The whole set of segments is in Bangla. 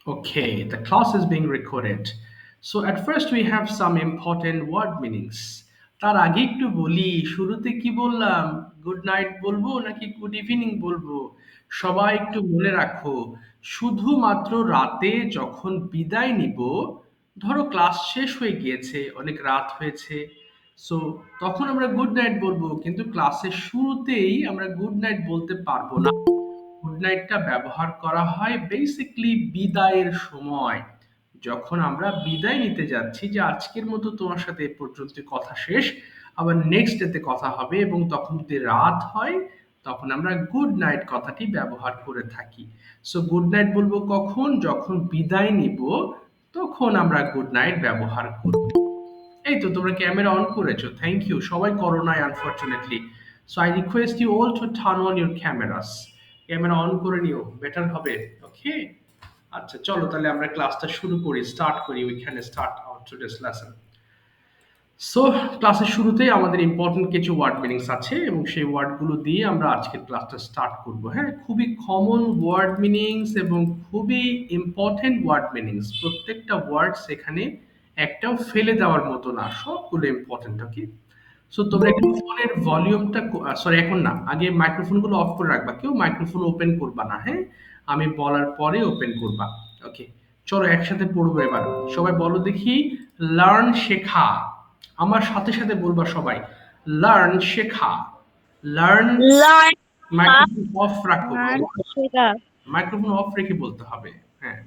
Okay, the class is being recorded. So at first we have some important word meanings. তার আগে একটু বলি শুরুতে কি বললাম গুড নাইট বলবো নাকি গুড ইভিনিং বলবো সবাই একটু মনে রাখো শুধুমাত্র রাতে যখন বিদায় নিব ধরো ক্লাস শেষ হয়ে গিয়েছে অনেক রাত হয়েছে সো তখন আমরা গুড নাইট বলবো কিন্তু ক্লাসের শুরুতেই আমরা গুড নাইট বলতে পারবো না গুড নাইটটা ব্যবহার করা হয় বেসিকলি বিদায়ের সময় যখন আমরা বিদায় নিতে যাচ্ছি যে আজকের মতো তোমার সাথে এ পর্যন্ত কথা শেষ আবার নেক্সট ডেতে কথা হবে এবং তখন যদি রাত হয় তখন আমরা গুড নাইট কথাটি ব্যবহার করে থাকি সো গুড নাইট বলবো কখন যখন বিদায় নিব তখন আমরা গুড নাইট ব্যবহার করব এই তো তোমরা ক্যামেরা অন করেছো থ্যাংক ইউ সবাই করো নাই unfortunately so I request you all to turn on your cameras camera on করে নিও বেটার হবে ওকে আচ্ছা চলো তাহলে আমরা ক্লাসটা শুরু করি স্টার্ট করি we can start our today's lesson so ক্লাসের শুরুতেই আমাদের ইম্পর্টেন্ট কিছু ওয়ার্ড মিনিংস আছে এবং সেই ওয়ার্ডগুলো দিয়ে আমরা আজকের ক্লাসটা স্টার্ট করব হ্যাঁ খুবই কমন ওয়ার্ড মিনিংস এবং খুবই ইম্পর্টেন্ট ওয়ার্ড মিনিংস প্রত্যেকটা ওয়ার্ড সেখানে একটাও ফেলে দেওয়ার মতো না সবগুলো ইম্পর্টেন্ট ওকে সো তোমরা একটু ফোনের ভলিউমটা সরি এখন না আগে মাইক্রোফোনগুলো অফ করে রাখবা কেউ মাইক্রোফোন ওপেন করবা না হ্যাঁ আমি বলার পরে ওপেন করবা ওকে চলো একসাথে পড়বো এবার সবাই বলো দেখি লার্ন শেখা আমার সাথে সাথে বলবা সবাই লার্ন শেখা লার্ন Learn মাইক্রোফোন অফ রাখো learn শেখা মাইক্রোফোন অফ রেখে বলতে হবে হ্যাঁ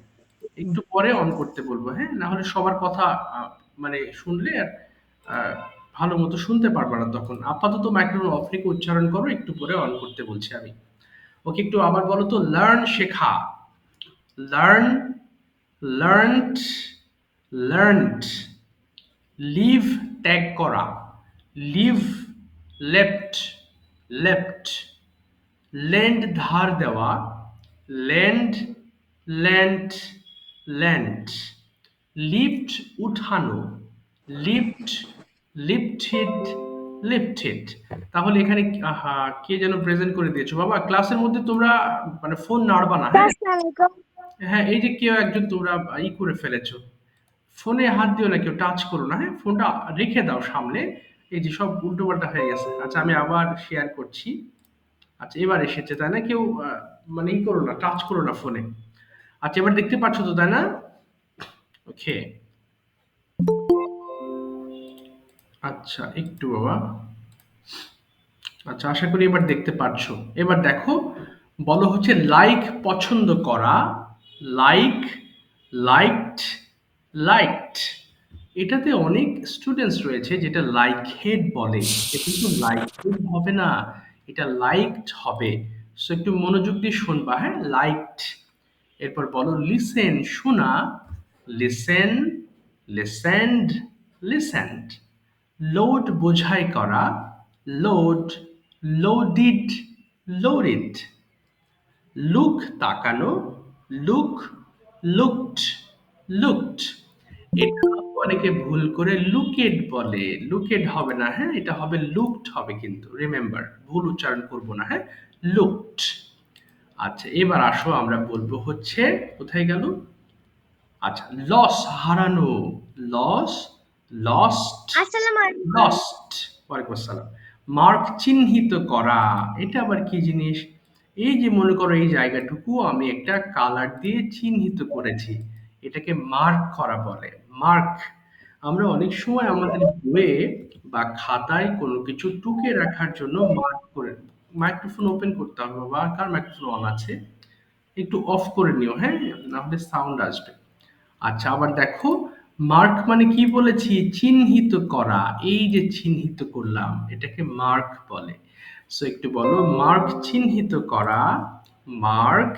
একটু পরে অন করতে বলবো হ্যাঁ না হলে সবার কথা মানে শুনলে আর আহ, ভালো মতো শুনতে পারবে না তখন আপাতত মাইক্রোফোন অফ রেখে উচ্চারণ করো একটু পরে অন করতে বলছি আমি ওকে একটু আবার বলো তো লার্ন শেখা লার্ন লার্নড লার্নড লিভ ত্যাগ করা লিভ লেফট লেফট লেন্ড ধার দেওয়া লেন্ড ল্যান্ড ল্যান্ড লিফট উঠানো লিফট লিফটেড লিফটেড তাহলে এখানে কে যেন প্রেজেন্ট করে দিয়েছো বাবা ক্লাসের মধ্যে তোমরা মানে ফোন নাড়বা না হ্যাঁ আসসালামু হ্যাঁ এই যে কেউ একজন তোমরা করে ফেলেছো ফোনে হাত দিও না কেউ টাচ করো না হ্যাঁ ফোনটা রেখে দাও সামনে এই যে সব উল্টোপাল্টা হয়ে গেছে আচ্ছা আমি আবার শেয়ার করছি আচ্ছা এবার এসেছে তাই না কেউ মানে করো না টাচ করো না ফোনে আচ্ছা এবার দেখতে পাচ্ছ তো তাই না ওকে আচ্ছা একটু বাবা আচ্ছা আশা করি এবার দেখতে পাচ্ছো এবার দেখো বলো হচ্ছে লাইক পছন্দ করা লাইক লাইকড লাইকড এটাতে অনেক স্টুডেন্টস রয়েছে যেটা লাইক হেড বলে এটা কিন্তু লাইক হেড হবে না এটা লাইকড হবে সো একটু মনোযোগ দিয়ে শুনবা হ্যাঁ লাইকড এরপর বলো লিসেন শোনা লিসেন লিসেন্ড লিসেন্ড লোড বোঝাই করা লোড লোডিড লোডিড লুক তাকানো লুক লুকড লুকড এটা অনেকে ভুল করে লুকেড বলে লুকেড হবে না হ্যাঁ এটা হবে লুকড হবে কিন্তু রিমেম্বার ভুল উচ্চারণ করব না হ্যাঁ লুকড আচ্ছা এবার আসো আমরা বলবো হচ্ছে কোথায় গেল আচ্ছা লস হারানো লস লস্ট আলাইকুম লস্ট ওয়ালাইকুম আসসালাম মার্ক চিহ্নিত করা এটা আবার কি জিনিস এই যে মনে করো এই জায়গাটুকু আমি একটা কালার দিয়ে চিহ্নিত করেছি এটাকে মার্ক করা বলে মার্ক আমরা অনেক সময় আমাদের বইয়ে বা খাতায় কোনো কিছু টুকে রাখার জন্য মার্ক করে মাইক্রোফোন ওপেন করতে হবে বাবা কার মাইক্রোফোন অন আছে একটু অফ করে নিও হ্যাঁ নাহলে সাউন্ড আসবে আচ্ছা আবার দেখো মার্ক মানে কি বলেছি চিহ্নিত করা এই যে চিহ্নিত করলাম এটাকে মার্ক বলে সো একটু বলো মার্ক চিহ্নিত করা মার্ক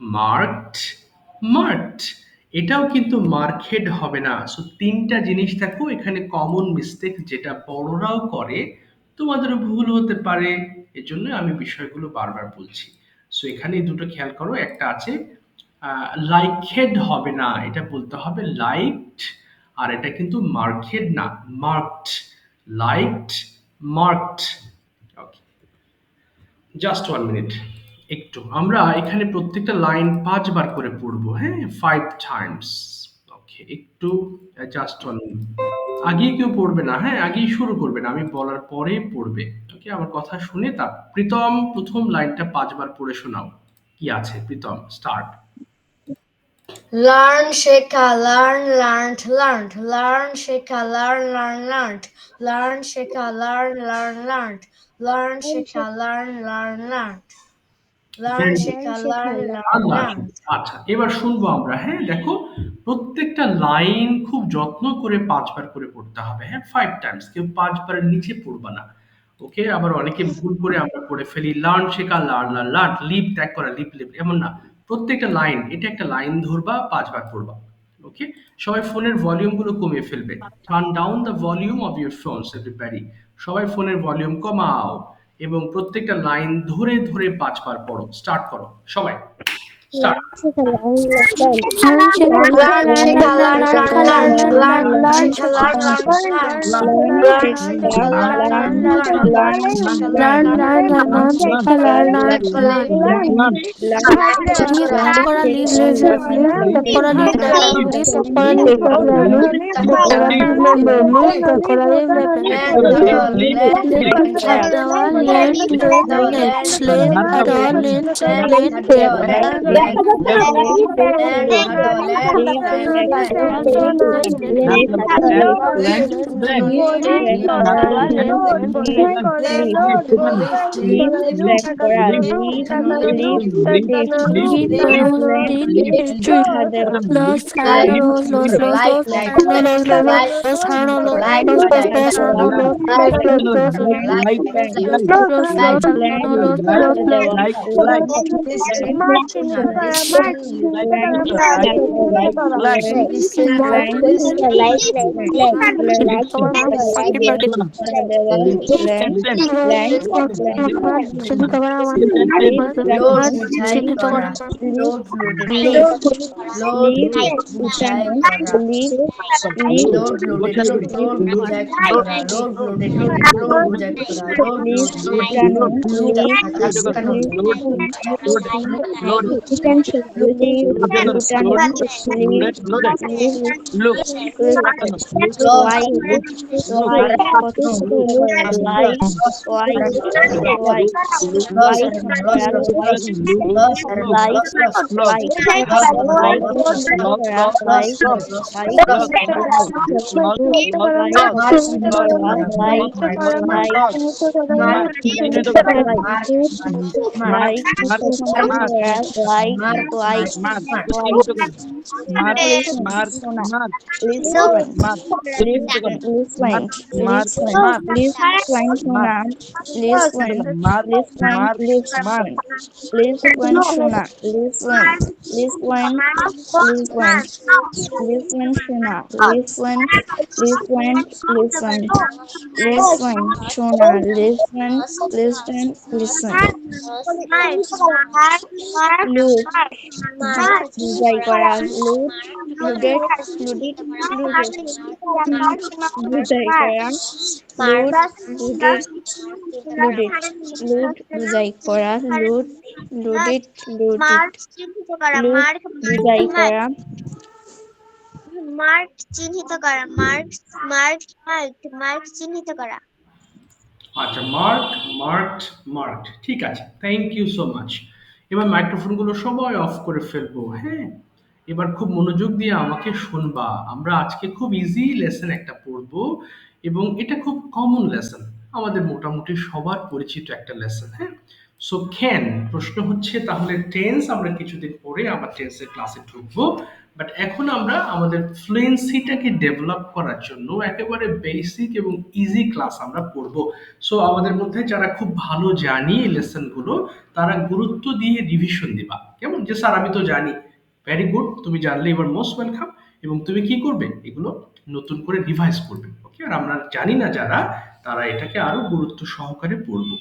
মার্কড মার্কড এটাও কিন্তু মার্কেড হবে না সো তিনটা জিনিস দেখো এখানে কমন মিস্টেক যেটা বড়রাও করে তোমাদেরও ভুল হতে পারে এজন্য আমি বিষয়গুলো বারবার বলছি সো এখানে এই দুটো খেয়াল করো একটা আছে লাইকেড হবে না এটা বলতে হবে লাইকড আর এটা কিন্তু মার্কেড না মার্কড লাইকড মার্কড ওকে জাস্ট 1 মিনিট একটু আমরা এখানে প্রত্যেকটা লাইন ৫ বার করে পড়বো, হ্যাঁ? 5 টাইমস। ওকে, একটু জাস্ট অন আগেই কেউ পড়বে না, হ্যাঁ? আগেই শুরু করবে না। আমি বলার পরে পড়বে। ওকে? আমার কথা শুনে প্রীতম ১ম লাইনটা ৫ বার পড়ে শোনাও। কি আছে প্রীতম? স্টার্ট। Learn, শেখা, learn, learned, learned, learn, শেখা, learn, learned, learn, শেখা, learn, learned, learn, শেখা, learn, learned, learn, very good. শেখা, learn, আল্লাহ। learned. আচ্ছা, এবার শুনবো আমরা, হ্যাঁ? দেখো প্রত্যেকটা লাইন খুব যত্ন করে ৫ বার করে পড়তে হবে, হ্যাঁ? 5 টাইমস। কেউ ৫ বারের নিচে পড়বা না। ওকে? আবার অনেকে ভুল করে আমরা পড়ে ফেলি লার্ন শেখা, লার্ন, লার্ন, লার্ন, লিভ ত্যাগ করা, লিভ, লিভ, এমন না। প্রত্যেকটা লাইন, এটা একটা লাইন ধরবা, ৫ বার পড়বা। ওকে? সবাই ফোনের ভলিউম গুলো কমিয়ে ফেলবে। Turn down the volume of your phones everybody. সবাই ফোনের ভলিউম কমাও এবং প্রত্যেকটা লাইন ধরে ধরে ৫ বার পড়ো। স্টার্ট করো। সবাই start. Learn, shake, learn, Learn, learn, শেখা, learn, learn, learn, learn, learn, learn, learn, learn, learn, learn, শেখা, shake, learn, learn, learn, learn, learn, learn, learn, learn, shake, শেখা, learn, learn, learn, learn, learn, learn, learn, learn, learn, learn, learn, learn, shake, learn, learn, late করা, learn, লিভ, learn. শেখা, Leave learn, tap করা, leave, leave, leave, leave, tap leave, করা, leave, হাঁটা, leave, leave, leave, leave, tap করা, leave, leave, leave, leave, tap tap করা, করা, leave, leave, leave, leave, tap করা, leave, leave, leave, land, leave. হাঁটা, ল্যান্ড, Sleep ল্যান্ড at করা, the one, ল্যান্ড, late, হাঁটা late, দেওয়া, late. Land, Sleep at land, all, late, land, late, হাঁটা late. দেওয়া, ল্যান্ড, ল্যান্ড, ল্যান্ড, ল্যান্ড, হাঁটা দেওয়া, land, land, land, Sleep at all, late, late, late. Sleep at all, late, late, leave, leave, leave, late. Keep lost, like, lost, lost, lost, like, lost, like, lost, lost, like, lost, lost, like, lost, lost, like, lost, lost, like, lost, lost, lost, like, lost, lost, like, lost, lost, lost, lost. listen, listen, Mark, listen, cover mark, keep it. Mark, chili cover mark, load mark, বুঝাই chili করা, cover. লোড লোডেড, লোড বুঝাই করা, লোড লোডেড, লোড বুঝাই করা, লোড লোডেড, লোড বুঝাই করা, লোড লোডেড, লুক আটকানো, লস হারানো, লস হারানো, লস হারানো, লস লস লস লস হারানো, লস লস লস হারানো, loss loss loss loss loss loss হারানো, মার্ক চিহ্নিত করা, মার্ক মার্ক মার্ক মার্ক চিহ্নিত করা, mark mark mark mark mark আচ্ছা, মার্ক, মার্কড, মার্কড। ঠিক আছে। Thank you so much. এবার মাইক্রোফোনগুলো সবাই অফ করে ফেলবো, হ্যাঁ? এবার খুব মনোযোগ দিয়ে আমাকে শুনবা। আমরা আজকে খুব ইজি লেসন একটা পড়বো এবং এটা খুব কমন লেসন। আমাদের মোটামুটি সবার পরিচিত একটা লেসন, হ্যাঁ? সো ক্যান প্রশ্ন হচ্ছে তাহলে টেন্স আমরা কিছুদিন পরে আবার টেন্সের ক্লাসে ঢুকবো। বাট এখন আমরা আমাদের ফ্লুয়েন্সিটাকে ডেভেলপ করার জন্য একেবারে বেসিক এবং ইজি ক্লাস আমরা পড়বো। সো আমাদের মধ্যে যারা খুব ভালো জানি এই লেসনগুলো, তারা গুরুত্ব দিয়ে রিভিশন দিবা। কেমন? যে স্যার আমি তো জানি। ভেরি গুড, তুমি জানলে এবার মোস্ট ওয়েলকাম। এবং তুমি কি করবে? এগুলো নতুন করে রিভাইজ করবে। ওকে? আর আমরা জানি না যারা, তারা এটাকে আরো গুরুত্ব সহকারে পড়বো।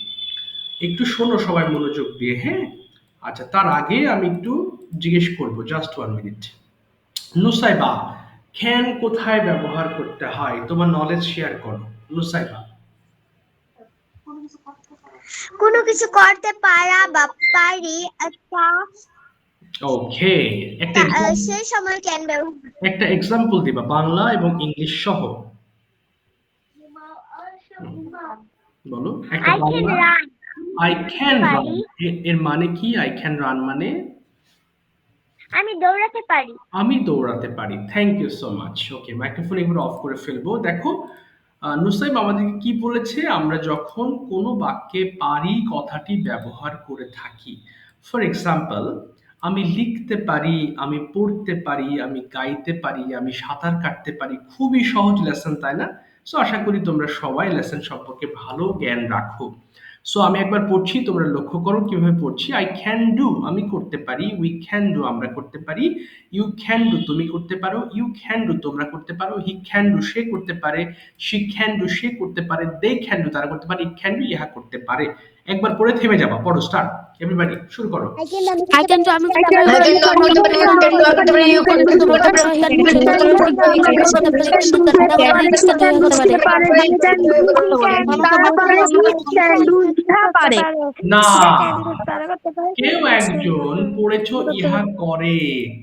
একটু শোনো সবাই মনোযোগ দিয়ে, হ্যাঁ? আচ্ছা, তার আগে আমি একটু জিজ্ঞেস করবো, জাস্ট 1 মিনিট। নুসাইবা, ক্যান কোথায় ব্যবহার করতে হয়? তোমার নলেজ শেয়ার করো। নুসাইবা। কোনো কিছু করতে পারা বা পারি ওকে, সেই সময় ক্যান ব্যবহার একটা এক্সাম্পল দিবা বাংলা এবং ইংলিশ সহ। বলো একটা I can Bangla. run I can run, পারি এর মানে কি? আই ক্যান রান মানে আমি দৌড়াতে পারি আমি দৌড়াতে পারি। Thank you so much. Okay, microphone এবার অফ করে ফেলবো। দেখো নুসাইব আমাদেরকে কি বলেছে, আমরা যখন কোনো বাক্যে পারি কথাটি ব্যবহার করে থাকি। ফর এক্সাম্পল, আমি লিখতে পারি, আমি পড়তে পারি, আমি গাইতে পারি, আমি সাঁতার কাটতে পারি। খুবই সহজ লেসন, তাই না? সো আশা করি তোমরা সবাই লেসন সম্পর্কে ভালো জ্ঞান রাখো। সো আমি একবার পড়ছি, তোমরা লক্ষ্য করো কিভাবে পড়ছি। আই ক্যান ডু আমি করতে পারি, উই ক্যান ডু আমরা করতে পারি, ইউ ক্যান ডু তুমি করতে পারো, ইউ ক্যান ডু তোমরা করতে পারো, হি ক্যান ডু সে করতে পারে, শি ক্যান ডু সে করতে পারে, দে ক্যান ডু তারা করতে পারে, ইট ক্যান ডু ইহা করতে পারে। একবার পড়ে থেমে যাবা, পড়ো, স্টার্ট। এভরিবডি শুরু করো। I can do আমি I করতে can পারি do আমি করতে পারি you can do আমি করতে পারি you can do তুমি করতে পারো he can do সে করতে পারে we can do সে করতে পারে তারা করতে পারে he can do তারা পারে he can do ইহা পারে না, তারা করতে পারে কেউ একজন পড়েছো ইহা করে,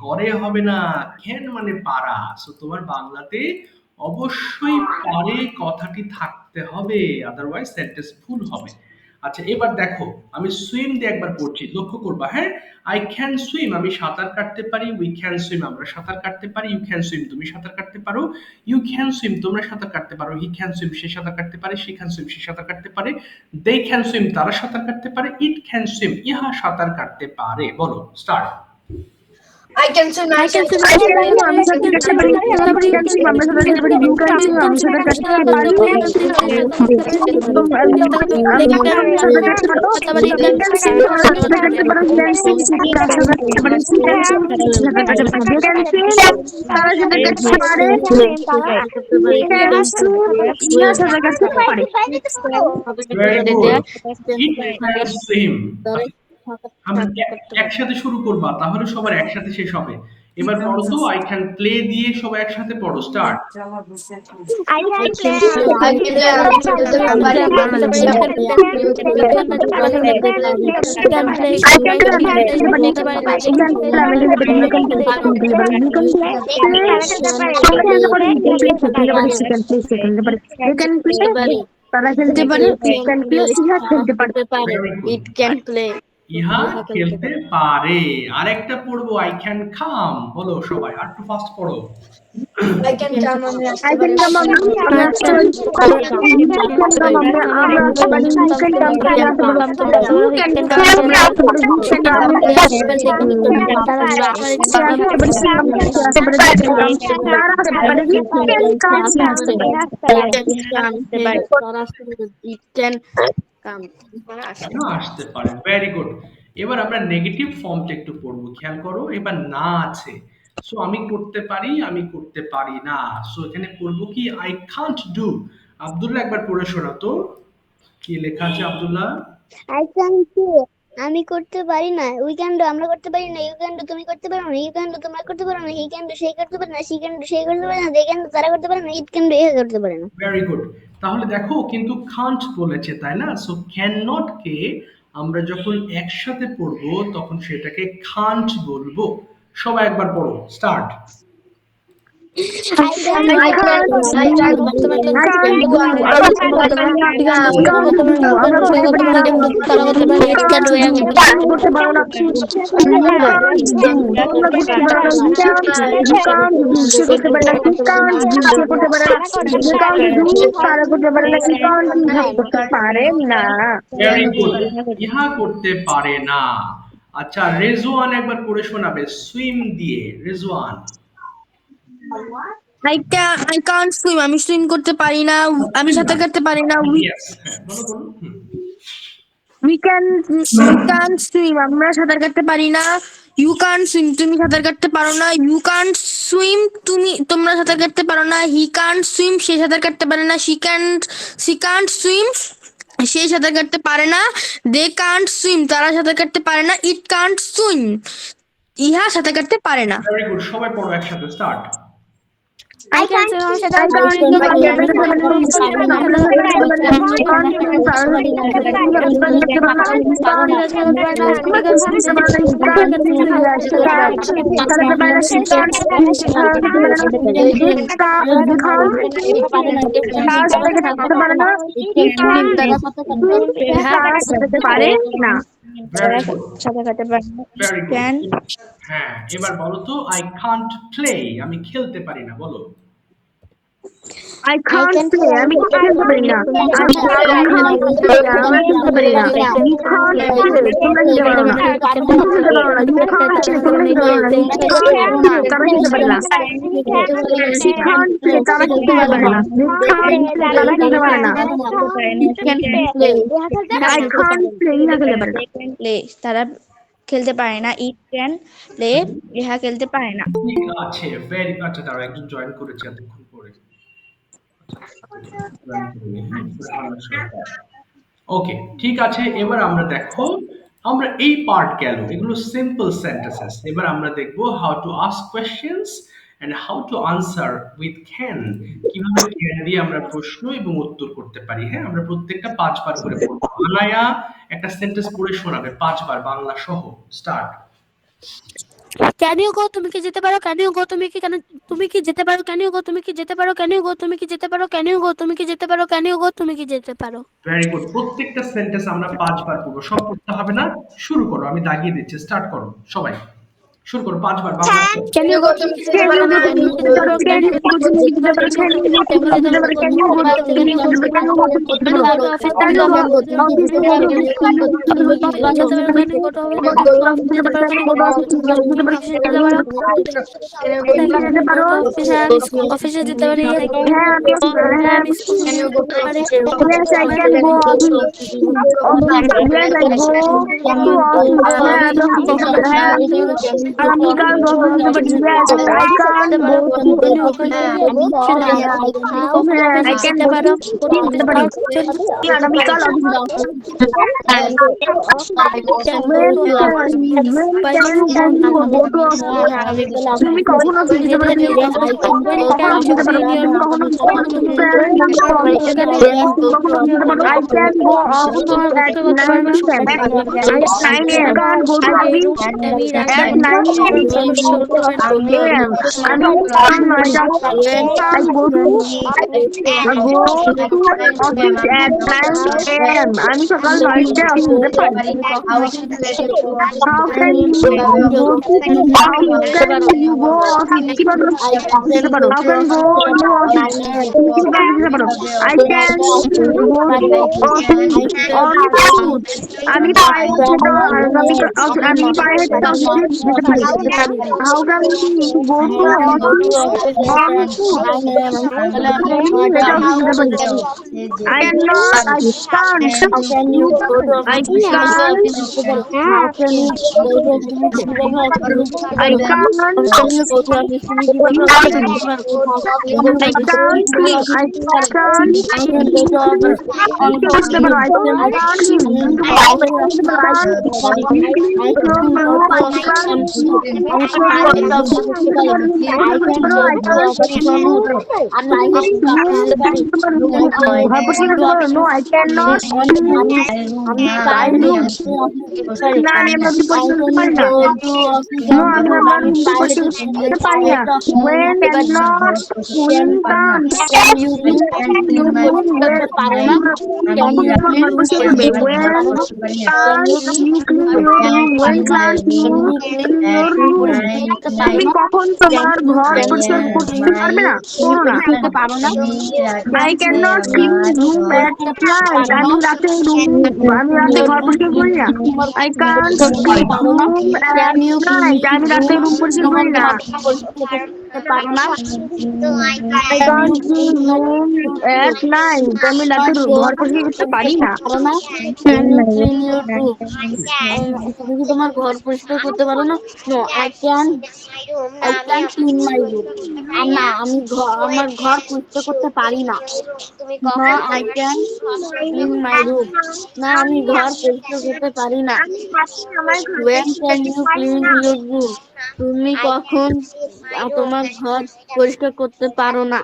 করে হবে না, ক্যান মানে পারা। সো তোমার বাংলাতে অবশ্যই পারে কথাটি থাকতে হবে, আদারওয়াইজ সেন্টেন্স ভুল হবে। আচ্ছা এবার দেখো, আমি সুইম দিয়ে একবার পড়ছি, লক্ষ্য করবা। হ্যাঁ, আই ক্যান সুইম আমি সাঁতার কাটতে পারি, উই ক্যান সুইম আমরা সাঁতার কাটতে পারি, ইউ ক্যান সুইম তুমি সাঁতার কাটতে পারো, ইউ ক্যান সুইম তোমরা সাঁতার কাটতে পারো, হি ক্যান সুইম সে সাঁতার কাটতে পারে, শি ক্যান সুইম সে সাঁতার কাটতে পারে, দে ক্যান সুইম তারা সাঁতার কাটতে পারে, ইট ক্যান সুইম ইহা সাঁতার কাটতে পারে। বলো, start. I can swim I can swim I can swim আমি সাঁতার কাটতে পারি you can swim আমরা সাঁতার কাটতে পারি you can swim আমি সাঁতার কাটতে পারি আমি সাঁতার কাটতে পারো you can swim আমরা সাঁতার কাটতে পারো you can swim তারা সাঁতার কাটতে পারে she can swim সাঁতার কাটতে পারে they can swim তারা সাঁতার কাটতে পারে they can swim ইহা সাঁতার কাটতে পারে very good, it can swim. আমরা একসাথে শুরু করবা, তাহলে সবার একসাথে শেষ হবে। এবার পড়ো তো, আই ক্যান প্লে দিয়ে সবাই একসাথে পড়ো, start. I can play I can play আমি খেলতে পারি you can play I can play তারা খেলতে পারে you can play ইহা খেলতে পারে Very good. it can play ইহা খেলতে পারে। আরেকটা পড়বো, আই ক্যান কাম। বলো সবাই, আর একটু ফাস্ট পড়ো। I can come আমি I আসতে can পারি come on you can come না আসতে পারে। Very good. এবার আমরা নেগেটিভ ফর্মটা একটু পড়বো, খেয়াল করো। এবার না আছে, সো আমি করতে পারি, আমি করতে পারি না। সো এখানে পড়বো কি, আই কান্ট ডু। আব্দুল্লাহ একবার পড়ে শোনা তো, কি লেখা আছে আব্দুল্লাহ? I can do আমি করতে পারি না, উই ক্যান ডু আমরা করতে পারি না, ইউ ক্যান ডু তুমি করতে পারো না, ইউ ক্যান ডু তোমরা করতে পারো না, হি ক্যান ডু সে করতে পারে না, শি ক্যান ডু সে করতে পারে না, দে ক্যান ডু তারা করতে পারে না, ইট ক্যান ডু এ করতে পারে না। Very good. তাহলে দেখো কিন্তু কান্ট বলেছে, তাই না? সো ক্যান নট কে আমরা যখন একসাথে পড়বো তখন সেটাকে কান্ট বলবো। সবাই একবার পড়ো, স্টার্ট। পারে না ভেরি গুড, ইহা করতে পারে না। আচ্ছা রেজওয়ান একবার পড়ে শোনাবে সুইম দিয়ে, রেজওয়ান। I can't swim আমি সুইম করতে পারি না আমি সাঁতার কাটতে পারি না ইয়েস, বলো বলো। we can swim আমরা সাঁতার কাটতে পারি না you can't swim তুমি সাঁতার কাটতে পারো না you can't swim তোমরা সাঁতার কাটতে পারো না he can't swim সে সাঁতার কাটতে পারে না she can't swim সে সাঁতার কাটতে পারে না they can't swim তারা সাঁতার কাটতে পারে না it can't swim ইহা সাঁতার কাটতে পারে না ভেরি গুড, সবাই পড়ো একসাথে, start. I can say on I Saturday can't morning, do I Saturday can morning, morning, I Saturday can't morning, do Saturday Saturday morning, morning, I Saturday can't morning, do Saturday morning, পারে না। ভেরি গুড, সাঁতার কাটতে পারে না। Very good. ক্যান হ্যাঁ, এবার বলো তো আই কান্ট প্লে, আমি খেলতে পারি না, বলো। I can't play, আমি খেলতে পারি না। I can't play, আমরা খেলতে পারি না। You can't play, তোমরা খেলতে পারো না। তুমি খেলতে পারো না। You can't play, তোমরা খেলতে পারো না। You can't play, তারা খেলতে পারে না। She can't play, তারা খেলতে পারে না। They can't play, তারা খেলতে পারে না। I can't play, ইহা খেলতে পারে না। প্লে তারা খেলতে পারে না। ইট ক্যান প্লে ইহা খেলতে পারে না। ঠিক আছে, ভেরি, আচ্ছা তারা একজন জয়েন করেছে এতক্ষণ পরে। জয়েন করিনি, হ্যাঁ, ফুরহানের সরকার। ওকে, ঠিক আছে, এবার আমরা দেখো, আমরা এই পার্ট গেল, এগুলো সিম্পল সেন্টেন্সেস। এবার আমরা দেখবো how to ask questions and how to answer with can. কিভাবে ক্যান দিয়ে আমরা প্রশ্ন এবং উত্তর করতে পারি। হ্যাঁ, আমরা প্রত্যেকটা 5 বার করে পড়বো। আনায়া একটা সেন্টেন্স পড়ে শোনাবে 5 বার, বাংলা সহ। স্টার্ট। ক্যান ইউ গো, তুমি কি যেতে পারো? ক্যান ইউ গো, তুমি কি কেন, তুমি কি যেতে পারো? ক্যান ইউ গো, তুমি কি যেতে পারো? ক্যান ইউ গো, তুমি কি যেতে পারো? ক্যান ইউ গো, তুমি কি যেতে পারো? ক্যান ইউ গো, তুমি কি যেতে পারো? ভেরি গুড, প্রত্যেকটা সেন্টেন্স আমরা 5 বার পড়বো। সব পড়তে হবে না, শুরু করো, আমি দাগিয়ে দিচ্ছি। স্টার্ট করো সবাই, শুরু করো 5 বার বাংলা। ক্যান ইউ গো, তুমি কি যেতে Can পারো? you go না, to ক্যান ইউ যেতে পারো? ক্যান ইউ গো, তুমি কি যেতে পারো? ক্যান ইউ গো, তুমি কি যেতে পারো? Can you go, can you go to can you go to office? Can you go office? Can you go যেতে পারো? Can you go to office যেতে পারো? ক্যান ইউ গো অফিসে যেতে পারো? যেতে পারো? অফিসে, আমি অফিসে যেতে পারি। হ্যাঁ আমি হ্যাঁ, হ্যাঁ আমি স্কুলে যেতে পারি। yes I can go office office yes I go to office হ্যাঁ আমি office যেতে পারি হ্যাঁ আমি কাল go office যেতে পারি yes I can't go to হ্যাঁ I can যেতে go পারো। to যেতে পারি আগামীকাল office when can you go to office তুমি কখন office যেতে পারো তুমি কখন office যেতে পারো তুমি কখন office যেতে পারো কখন office যেতে পারো I can go office at 9 p.m. at 9 a.m. can't go to office at 9 a.m. আমি সকাল 9টা I go to office at 9 a.m. আমি সকাল 9টায় অফিস যেতে পারি how can you go to how can you go office কিভাবে office যেতে পারো how can go to office তুমি কিভাবে office যেতে পারো I can go to office on foot আমি পায়ে হেঁটে আমি পায়ে হেঁটে অফিসে যেতে পারি how can you go to office on foot আমি হেঁটে অফিসে যেতে পারি I cannot I can't you I can't I can't you I can't swim I can't কে বুঝতে পারো I can't swim কিন্তু বুঝতে পারো I can't you please slow bro I can't বুঝতে পারো I can't ঘর পরিষ্কার করতে পারো no I cannot I do না আমি আমার রুম পরিষ্কার করতে পারি না no আমি আমার রুম পরিষ্কার করতে পারি না when cannot when can't কখন তোমার ঘর পরিষ্কার করবে when can't you clean your room when can't you clean your room তুমি কখন তোমার ঘর পরিষ্কার করতে পারবে না করো না I cannot clean room at night আমি রাতে ঘর পরিষ্কার করি না I can't clean room at night আমি রাতে রুম পরিষ্কার করি না I can't clean room at night আমি রাতে ঘর পরিষ্কার করতে পারি না তুমি কি তোমার ঘর পরিষ্কার করতে পারো না? No, I can I can't clean my room. না আমি আমার ঘর পরিষ্কার করতে পারি না। No, I can't clean my room. না আমি ঘর পরিষ্কার করতে পারি না। When can you clean your room? তুমি কখন তোমার ঘর পরিষ্কার করতে পারো না?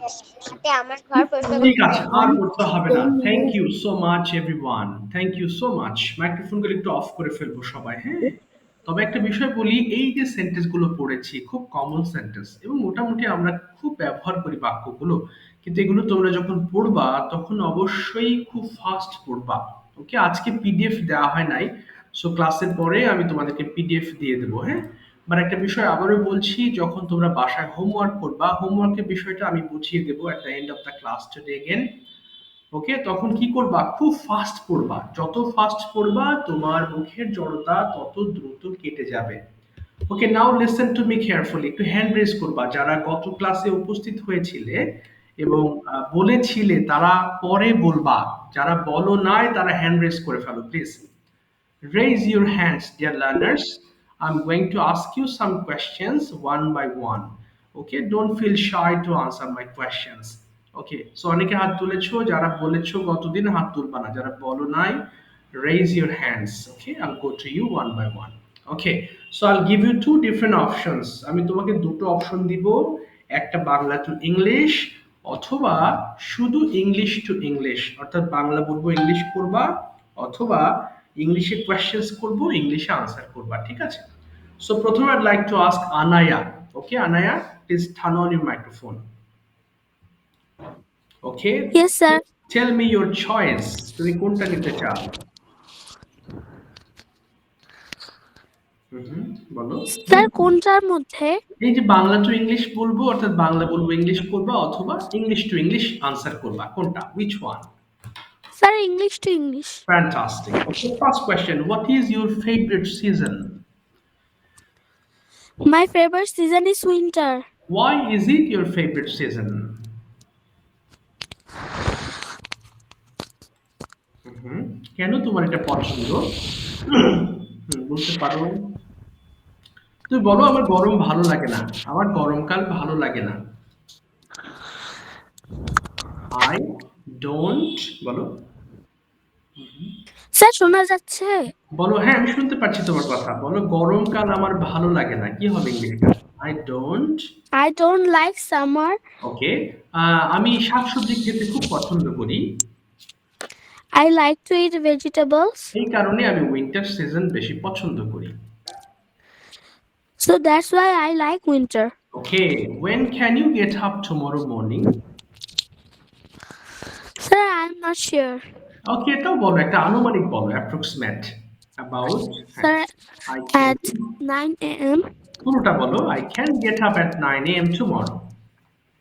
ঠিক আছে, আর করতে হবে না। Thank you so much everyone, thank you so much. মাইক্রোফোনগুলো একটু অফ করে ফেলবো সবাই, হ্যাঁ? তবে একটা বিষয় বলি, এই যে সেন্টেন্স গুলো পড়েছি খুব কমন সেন্টেন্স এবং মোটামুটি আমরা খুব ব্যবহার করি বাক্যগুলো, কিন্তু এগুলো তোমরা যখন পড়বা তখন অবশ্যই খুব ফাস্ট পড়বা। ওকে, আজকে পিডিএফ দেওয়া হয় নাই, সো ক্লাসের পরে আমি তোমাদেরকে পিডিএফ দিয়ে দেবো, হ্যাঁ? বাট একটা বিষয় আবারও বলছি, যখন তোমরা বাসায় হোমওয়ার্ক করবা, হোমওয়ার্কের বিষয়টা আমি বুঝিয়ে দেবো at the end of the class today again. Okay, তখন কি করবা, খুব ফাস্ট পড়বা। যত ফাস্ট পড়বা তোমার মুখের জড়তা তত দ্রুত কেটে যাবে। Okay, now listen to me carefully. একটু হ্যান্ড রেজ করবা যারা গত ক্লাসে উপস্থিত হয়েছিলে এবং বলেছিলে, তারা পরে বলবা। যারা বলো নাই তারা হ্যান্ড রেজ করে ফেলো please. Raise your hands, dear learners. I'm going to ask you some questions one by one. Okay, don't feel shy to answer my questions. Okay, so অনেকে হাত তুলেছো, যারা বলেছো গতদিন হাত তুলবা না, যারা বলো নাই raise your hands. Okay, I'll go to you one by one. Okay, so I'll give you two different options. আমি তোমাকে দুটো অপশন দিব, একটা বাংলা টু ইংলিশ অথবা শুধু ইংলিশ টু ইংলিশ, অর্থাৎ বাংলা বলবো ইংলিশ করবা, অথবা ইংলিশে কোয়েশ্চেন্স করব, ইংলিশে আনসার করবা, ঠিক আছে? সো প্রথমে I'd like to ask Anaya. Okay, Anaya, please turn on your microphone. Okay, Yes, sir. tell me your choice. তুমি কোনটা নিতে চাও? বলো। স্যার কোনটার মধ্যে? এই যে বাংলা টু ইংলিশ বলবো, অর্থাৎ বাংলা বলবো ইংলিশ করবা, অথবা ইংলিশ টু ইংলিশ আনসার করবা, কোনটা? Which one? Sir English to English. Fantastic. Okay, first question. What is your favorite season? My favorite season is winter. Why is it your favorite season? কেন তোমার এটা পছন্দ? বলতে পারো? তুমি বলো, আমার গরম ভালো লাগে না, আমার গরমকাল ভালো লাগে না। I don't, বলো। স্যার শোনা যাচ্ছে? বলো, হ্যাঁ আমি শুনতে পাচ্ছি তোমার কথা। বলো, গরমকাল আমার ভালো লাগে না, কি হবে ইংলিশটা? I don't like summer. ওকে, আমি শাকসবজি খেতে খুব পছন্দ করি। I like to eat vegetables. এই কারণে আমি উইন্টার সিজন বেশি পছন্দ করি। So that's why I like winter. Okay, when can you get up tomorrow morning? Sir, I'm not sure. Okay, এটাও বলো, একটা আনুমানিক বলো, approximate, about. Sir, I can, at 9 a.m. পুরোটা বলো, I can get up at 9 a.m. tomorrow.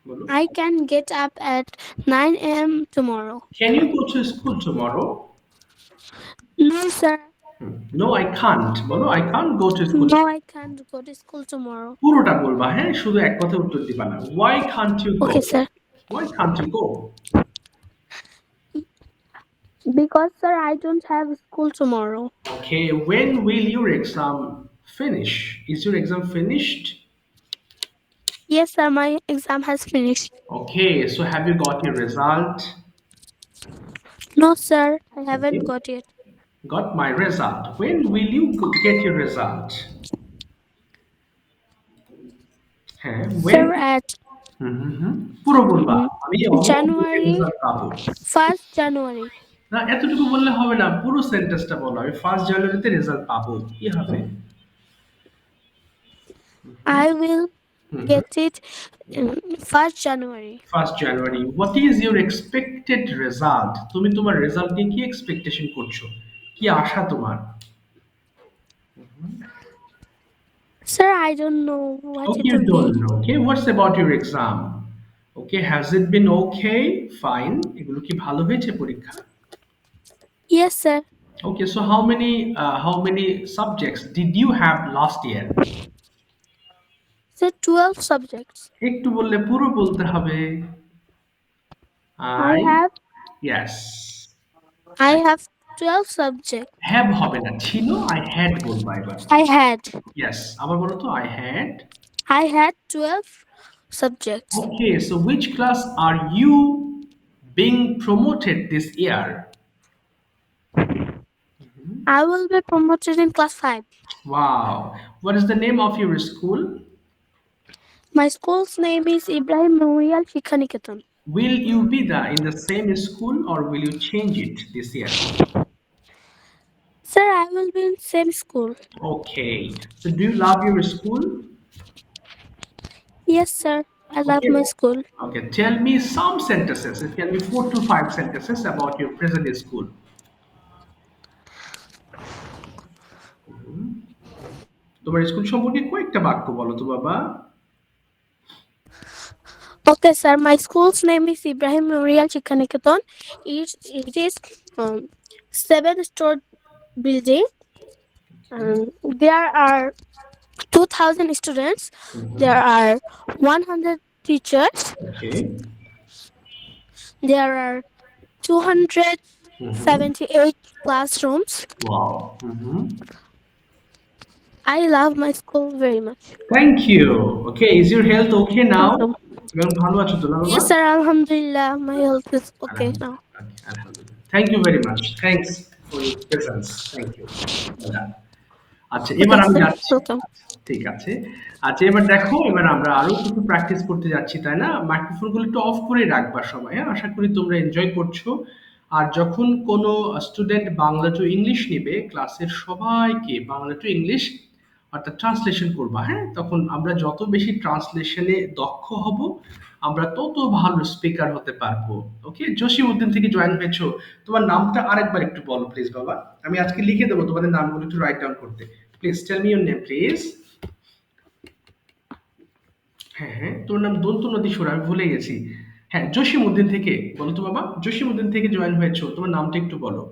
বলো। I can get up at 9 a.m. tomorrow. Can you go to school tomorrow? No, sir. No, I can't. বলো, I can't go to school. No, I can't go to school tomorrow. পুরোটা বলবা, হ্যাঁ, শুধু এক কথা উত্তর দিবা না। Why can't you go? Okay, sir. Why can't you go? Because, sir, I don't have school tomorrow. Okay, when will your exam finish? Is your exam finished? Yes, sir, my exam has finished. Okay, so have you got your result? No, sir, I haven't Okay. got it. Got my result. When will you get your result? হ্যাঁ, when? Sir, at পুরো বলবা, আমি January, result পাবো। 1st January. না, এতটুকু বললে হবে না, পুরো সেন্টেন্সটা বলো। আমি 1st জানুয়ারিতে রেজাল্ট পাবো, কি হবে? I will get it in 1st January. 1st January. What is your expected result? তুমি তোমার রেজাল্ট নিয়ে কি এক্সপেকটেশন করছো, কি আশা তোমার? Sir, I don't know what Okay, it you will don't be. know. Okay, what's about your exam? Okay, has it been okay? Fine. এগুলো কি ভালো হয়েছে পরীক্ষা? Yes, sir. Okay, so how many subjects did you have last year? Sir, 12 subjects. একটু বললে পুরো বলতে হবে। I have Yes. 12 subjects. Have হবে না, ছিল, I had বলবা এবার। I had. Yes, আবার বলো তো, I had I had 12 subjects. Okay, so which class are you being promoted this year? I will be promoted in class 5. Wow. What is the name of your school? My school's name is Ibrahim Memorial Shikhaniketan. Will you be in the same school or will you change it this year? Sir, I will be in same school. Okay. So do you love your school? Yes, sir. I love Okay. my school. Okay. Tell me some sentences. It can be 4 to 5 sentences about your present school. তোমার স্কুল সম্পর্কে কয়েকটা বাক্য বলো তো বাবা। Okay, sir. My school's name is Ibrahim Memorial Shikhaniketan. It is 7-story building. There are 2,000 students. There are 100 teachers. Okay. There are 278 classrooms. Wow. I love my school very much. Thank you. Okay, is your health okay now? Welcome. এবং ভালো আছো তো না বাবা? Yes, sir. Alhamdulillah. My health is okay now. Okay, alhamdulillah. Thank you very much. Thanks for your presence. Thank you. Well done. আচ্ছা এবার Okay, আমি sir. যাচ্ছি। Welcome. ঠিক আছে। আচ্ছা এবার দেখো এবার আমরা আরো কিছু প্র্যাকটিস করতে যাচ্ছি তাই না? মাইক্রোফোনগুলো একটু অফ করে রাখবা সবাই হ্যাঁ? আশা করি তোমরা এনজয় করছো। আর যখন কোনো স্টুডেন্ট বাংলা টু ইংলিশ নিবে ক্লাসের সবাইকে বাংলা টু ইংলিশ অর্থাৎ ট্রান্সলেশন করবা হ্যাঁ? তখন আমরা যত বেশি ট্রান্সলেশনে দক্ষ হব আমরা তত ভালো স্পিকার হতে পারবো। ওকে? জসিমউদ্দিন থেকে জয়েন হয়েছো। তোমার নামটা আরেকবার একটু বলো প্লিজ বাবা। আমি আজকে লিখে দেবো তোমাদের নামগুলো একটু রাইট ডাউন করতে। Please tell me your name please. হ্যাঁ, হ্যাঁ, তোর নাম দন্তু নদী সুর আমি ভুলে গেছি। হ্যাঁ, জসিমউদ্দিন থেকে বলো তো বাবা। জসিমউদ্দিন থেকে জয়েন হয়েছো। তোমার নামটা একটু বলো।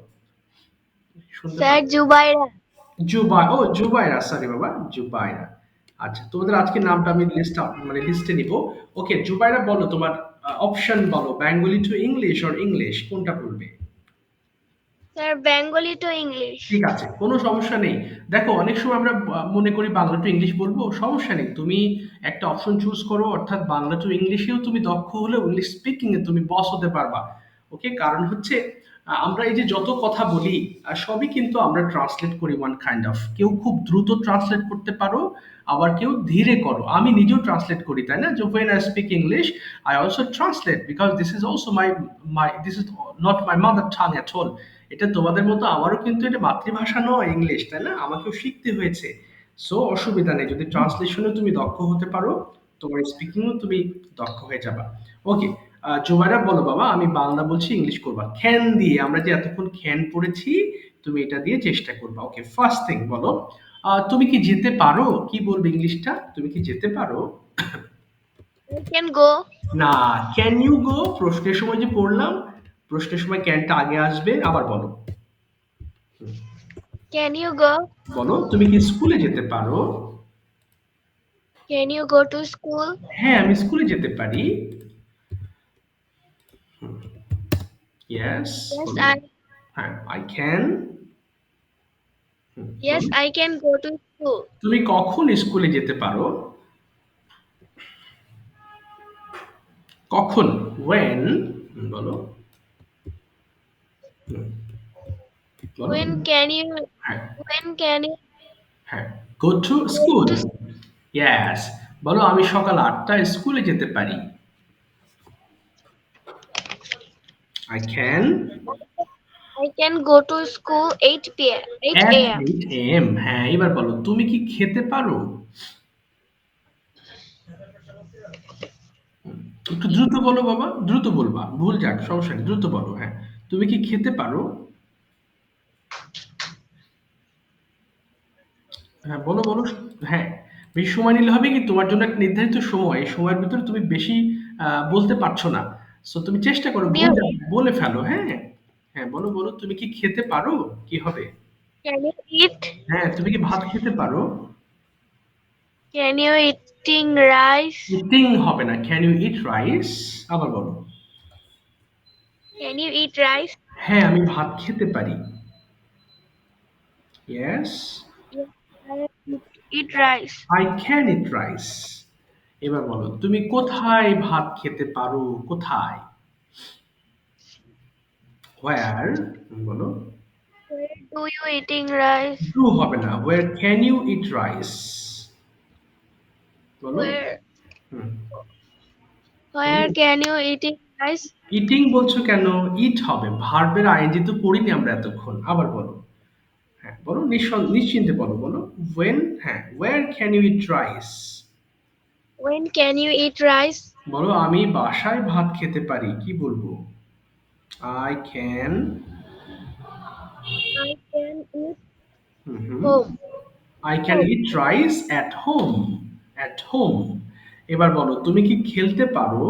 শুনতে স্যার জুবাইরা। জুবাইরা সরি বাবা জুবাইরা। আচ্ছা তোমাদের আজকে নামটা আমি লিস্টে নিব। ওকে জুবাইরা বলো তোমার অপশন বলো Bengali two English or English কোনটা বলবে? Sir Bengali two English. ঠিক আছে, কোনো সমস্যা নেই। দেখো অনেক সময় আমরা মনে করি বাংলা টু ইংলিশ বলবো, সমস্যা নেই। তুমি একটা অপশন চুজ করো অর্থাৎ বাংলা টু ইংলিশেও তুমি দক্ষ হলেও ইংলিশ স্পিকিং এ তুমি বস হতে পারবা। ওকে? কারণ হচ্ছে আমরা এই যে যত কথা বলি সবই কিন্তু আমরা ট্রান্সলেট করি ওয়ান কাইন্ড অফ। কেউ খুব দ্রুত ট্রান্সলেট করতে পারো, আবার কেউ ধীরে করো। আমি নিজেও ট্রান্সলেট করি তাই না? যে when I speak English, I also translate because this is also this is not my mother tongue at all. এটা তোমাদের মতো আমারও কিন্তু এটা মাতৃভাষা নয় ইংলিশ তাই না? আমাকেও শিখতে হয়েছে। সো অসুবিধা নেই যদি ট্রান্সলেশনে তুমি দক্ষ হতে পারো তোমার স্পিকিংও তুমি দক্ষ হয়ে যাবা। ওকে জোবাইরা বলো বাবা আমি বাংলা বলছি ইংলিশ করবা ক্যান দিয়ে আমরা যে এতক্ষণ ক্যান পড়েছি তুমি এটা দিয়ে চেষ্টা করবা। ওকে ফার্স্ট থিং বলো তুমি কি যেতে পারো? কি বলবে ইংলিশটা? তুমি কি যেতে পারো? আই ক্যান গো। না ক্যান ইউ গো প্রশ্নের সময় যে পড়লাম প্রশ্নের সময় ক্যানটা আগে আসবে। আবার বলো। Can you go. বলো তুমি কি স্কুলে যেতে পারো? Can you go to school. হ্যাঁ আমি স্কুলে যেতে পারি। ইয়েস ইয়েস আই হ্যাঁ I can. Yes I can go to school. তুমি কখন স্কুলে যেতে পারো? কখন when বলো। বলো। When can you হ্যাঁ when can you হ্যাঁ go to go school. to Yes বলো আমি সকাল 8টায় স্কুলে যেতে পারি। I can I can go to school 8 p.m. 8 at a.m. 8 a.m. হ্যাঁ এবার বলো তুমি কি খেতে পারো? একটু দ্রুত বলো বাবা, দ্রুত বলবা, ভুল যাক সমস্যা নেই, দ্রুত বলো। হ্যাঁ তুমি কি খেতে পারো? হ্যাঁ বলো বলো। হ্যাঁ বেশি সময় নিলে হবে কি তোমার জন্য একটা নির্ধারিত সময় এই সময়ের ভিতরে তুমি বেশি বলতে পারছো না। সো তুমি চেষ্টা করো Can ভুল you যাক বলে ফেলো। হ্যাঁ হ্যাঁ বলো বলো তুমি কি খেতে পারো? কি হবে? can you eat? হ্যাঁ তুমি কি ভাত খেতে পারো? Can you eating rice? Eating হবে না, ক্যান ইউ ইট রাইস? আবার বলো। Can you eat rice? হ্যাঁ আমি ভাত খেতে পারি। Yes Yes, I eat rice. I can eat rice. এবার বলো তুমি কোথায় ভাত খেতে পারো? কোথায়? হোয়ার? বলো। Where do you eating rice? Do হবে না, where can you eat rice? বলো। Where হুম, বলো। where can you eating rice? Eating বলছো কেন? ইট হবে, ভার্বের আইএনজি তো পড়িনি আমরা এতক্ষণ। আবার বলো। হ্যাঁ বলো, নিশ্চিন্তে বলো, বলো। ওয়েন, হ্যাঁ, where can you eat rice? When can you eat rice? বলো আমি বাসায় ভাত খেতে পারি, কি বলবো? I can. I can eat hmm, home. I can eat rice at home. At home. এবার বলো তুমি কি খেলতে পারো?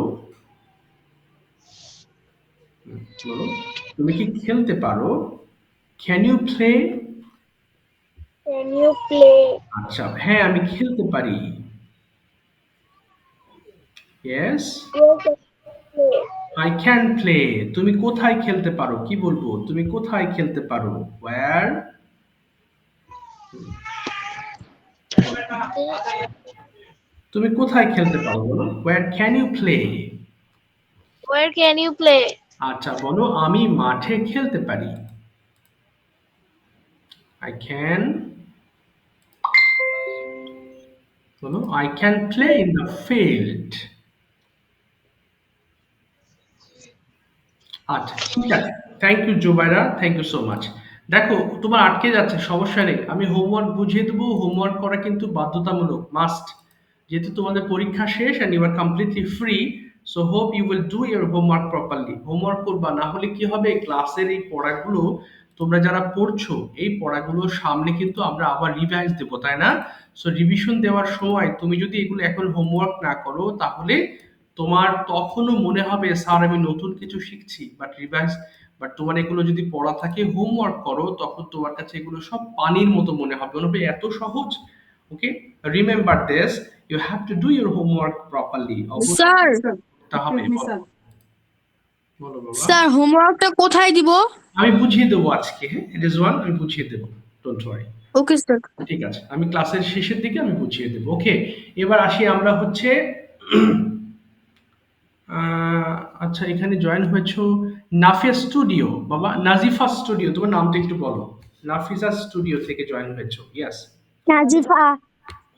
বলো তুমি কি খেলতে পারো? Can you play? Can you play? আচ্ছা, হ্যাঁ আমি খেলতে পারি। Yes, Where can you play? I can play. তুমি কোথায় খেলতে পারো, কি বলবো? তুমি কোথায় খেলতে পারো? ওয়্যার? তুমি কোথায় খেলতে পারো বলো, where can you play? Where can you play? আচ্ছা বলো আমি মাঠে খেলতে পারি। I can. বলো I can play in the field. আচ্ছা ঠিক আছে, thank you Zubaira, thank you so much. দেখো তোমার আটকে যাচ্ছে, সমস্যা নেই, আমি হোমওয়ার্ক বুঝিয়ে দেবো। হোমওয়ার্ক করা কিন্তু বাধ্যতামূলক, মাস্ট, যেহেতু তোমাদের পরীক্ষা শেষ and you are completely free. So hope you will do your homework properly. Homework করবা, না হলে কি হবে, ক্লাসের এই পড়াগুলো তোমরা যারা পড়ছো এই পড়াগুলোর সামনে কিন্তু আমরা আবার রিভাইজ দেবো, তাই না? সো রিভিশন দেওয়ার সময় তুমি যদি এগুলো এখন হোমওয়ার্ক না করো, তাহলে তোমার তখনও মনে হবে স্যার আমি নতুন কিছু শিখছি, বাট তোমার এগুলো যদি পড়া থাকে, হোমওয়ার্ক করো, তখন তোমার কাছে এগুলো সব পানির মতো মনে হবে, মনে হবে এত সহজ। Okay, remember this, you have to do your homework properly. অবশ্যই স্যার, করতে হবে। বলো, বলো বাবা। স্যার হোমওয়ার্কটা কোথায় দিব? আমি বুঝিয়ে দেবো আজকে, হ্যাঁ, ইট ইজ ওয়ান, আমি বুঝিয়ে দেবো, ডোন্ট ওয়ারি। Okay sir. ঠিক আছে, আমি ক্লাসের শেষের দিকে আমি বুঝিয়ে দেবো। ওকে, এবার আসি আমরা হচ্ছে আচ্ছা, এখানে জয়েন হয়েছো নাফিয়া স্টুডিও, বাবা নাজিফা স্টুডিও, তোমার নামটা একটু বলো। নাফিসা স্টুডিও থেকে জয়েন হয়েছো, ইয়েস। নাজিফা।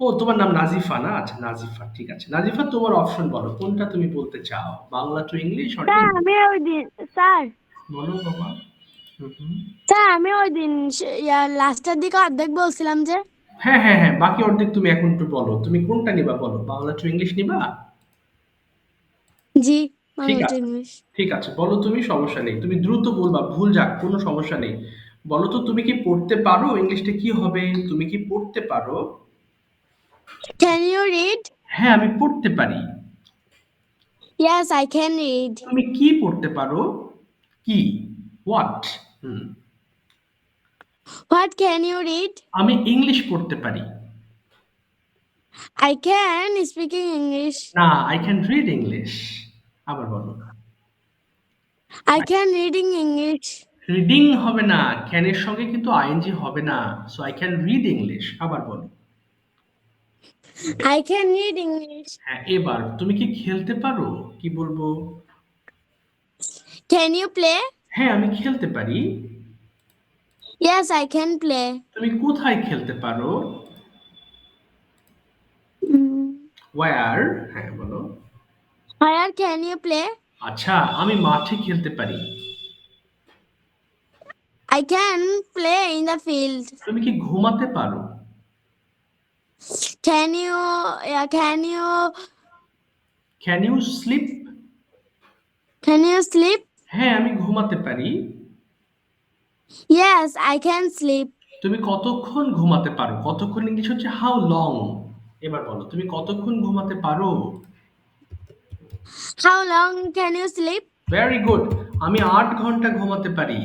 ও তোমার নাম নাজিফা না? আচ্ছা নাজিফা, ঠিক আছে। নাজিফা তোমার অপশন বলো, কোনটা তুমি বলতে চাও, Bangla to English or sir আমি ওই দিন স্যার বলো বাবা। হুম। স্যার আমি ওই দিন লাস্টের দিকে অর্ধেক বলছিলাম যে। হ্যাঁ হ্যাঁ হ্যাঁ, বাকি অর্ধেক তুমি এখন একটু বলো, তুমি কোনটা নিবা বলো, বাংলা টু ইংলিশ নিবা? জি, ঠিক বাংলা টু আছে, ইংলিশ। ঠিক আছে, বলো তুমি, সমস্যা নেই, তুমি দ্রুত বলবা, ভুল যাক কোনো সমস্যা নেই। বলো তো তুমি কি পড়তে পারো? ইংলিশটা কি হবে, তুমি কি পড়তে পারো? Can you read? হ্যাঁ আমি পড়তে পারি। Yes I can read. তুমি কি পড়তে পারো? কি? হোয়াট? হুম। What can you read? আমি ইংলিশ পড়তে পারি। I can speaking English. না, আই ক্যান রিড ইংলিশ। আবার বলো। I can reading English. Reading হবে না, ক্যানের সঙ্গে কিন্তু আইএনজি হবে না। So I can read English. আবার বলো। I can read English. হ্যাঁ, এবার তুমি কি খেলতে পারো, কি বলবো? Can you play? হ্যাঁ আমি খেলতে পারি। Yes I can play. তুমি কোথায় খেলতে পারো? ওয়্যার? হ্যাঁ বলো। Where can you play? আচ্ছা, আমি মাঠে খেলতে পারি। I can play in the field. তুমি কি ঘুমাতে পারো? Can you can you sleep? sleep? হ্যাঁ আমি ঘুমাতে পারি। Yes, I can sleep. তুমি কতক্ষণ ঘুমাতে পারো? কতক্ষণ ইংলিশ হচ্ছে হাউ লং। এবার বলো তুমি কতক্ষণ ঘুমাতে পারো? How long can you sleep? Very good, আমি 8 ঘন্টা ঘুমাতে পারি।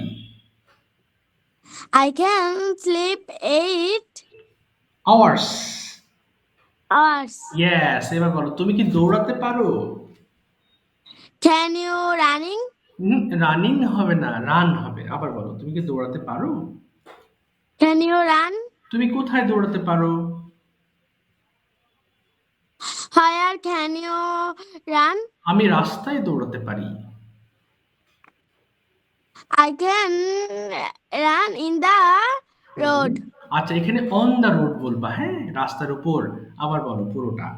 I can sleep 8 hours. hours. Yes, এবার বলো তুমি কি দৌড়াতে পারো? Can you running? রানিং হবে না, রান হবে। আবার বলো তুমি কি দৌড়াতে পারো? Can you run? তুমি কোথায় দৌড়াতে পারো? Where where can you run? আমি রাস্তায় দৌড়াতে পারি। I can run in the road. আচ্ছা, এখানে অন দ্য রোড বলবা, হ্যাঁ, রাস্তার উপর। আবার বলো পুরোটা।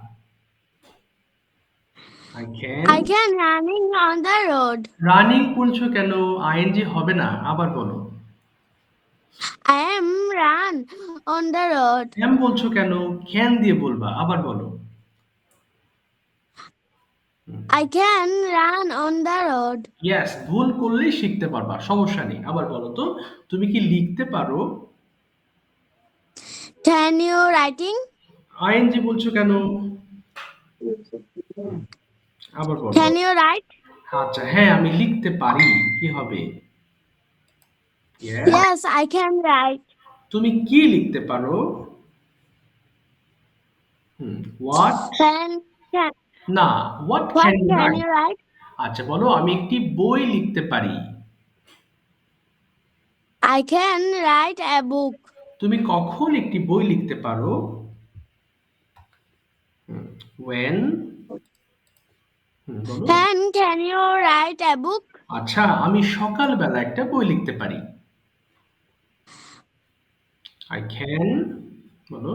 I can. I can running on the road. Running বলছো কেন? আইএনজি হবে না, আবার বলো। I am run on the road. Am বলছো কেন? ক্যান দিয়ে বলবা, আবার বলো। I can run on the road. Yes, ভুল করলেই শিখতে পারবা, সমস্যা নেই। আবার বলো তো, তুমি কি লিখতে পারো? Can you writing? আইএনজি বলছো কেন? আবার বলো। Can you write? আচ্ছা, হ্যাঁ, আমি লিখতে পারি, কি হবে? Yes. Yes, I can write. তুমি কি লিখতে পারো? হোয়াট? Can না, what what can you can write? you write? আচ্ছা, বলো আমি একটি বই লিখতে পারি। I can write a book. তুমি কখন একটি বই লিখতে পারো? when? বলো। When can you write a book? আচ্ছা, আমি সকালবেলা একটা বই লিখতে পারি। I can, বলো।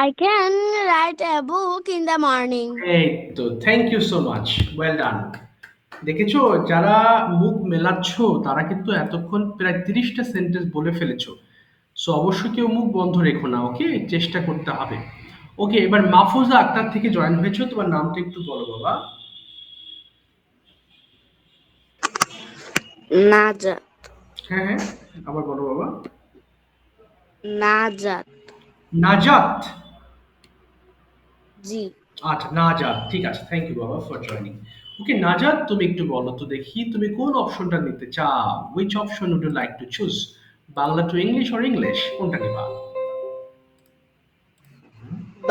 I can write a book in the morning. এই তো, thank you so much, well done. দেখেছো, যারা মুখ মেলাচ্ছ তারা কিন্তু এতক্ষণ প্রায় 30টা সেন্টেন্স বলে ফেলেছো। সো অবশ্যই কেউ মুখ বন্ধ রেখো না, ওকে? চেষ্টা করতে হবে। ওকে, এবার মাহফুজা আক্তার থেকে জয়েন হয়েছো, তোমার নামটা একটু বলো বাবা। নাজাত। হ্যাঁ হ্যাঁ, আবার বলো বাবা। নাজাত। নাজাত। জি। আচ্ছা, নাজাত, ঠিক আছে, থ্যাংক ইউ বাবা ফর জয়নিং। ওকে নাজাত, তুমি একটু বলো তো দেখি, তুমি কোন অপশনটা নিতে চাও? Which option would you like to choose? Bangla to English or English, কোনটা নিবা?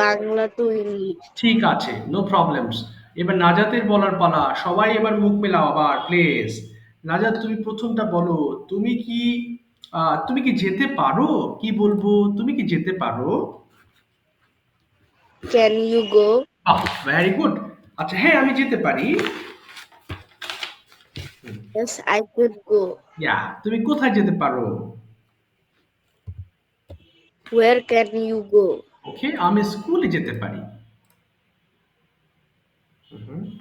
Bangla to English. ঠিক আছে, নো প্রবলেমস। এবার নাজাতের বলার পালা, সবাই এবার মুখ মেলাও আবার প্লিজ। নাজাত, তুমি প্রথমটা বলো। তুমি কি যেতে পারো? কি বলবো? তুমি কি যেতে পারো? Can you go? Very good. আচ্ছা, হ্যাঁ, আমি যেতে পারি। Yes I could go. Yeah, তুমি কোথায় যেতে পারো? Where can you go? Okay, আমি স্কুলে যেতে পারি।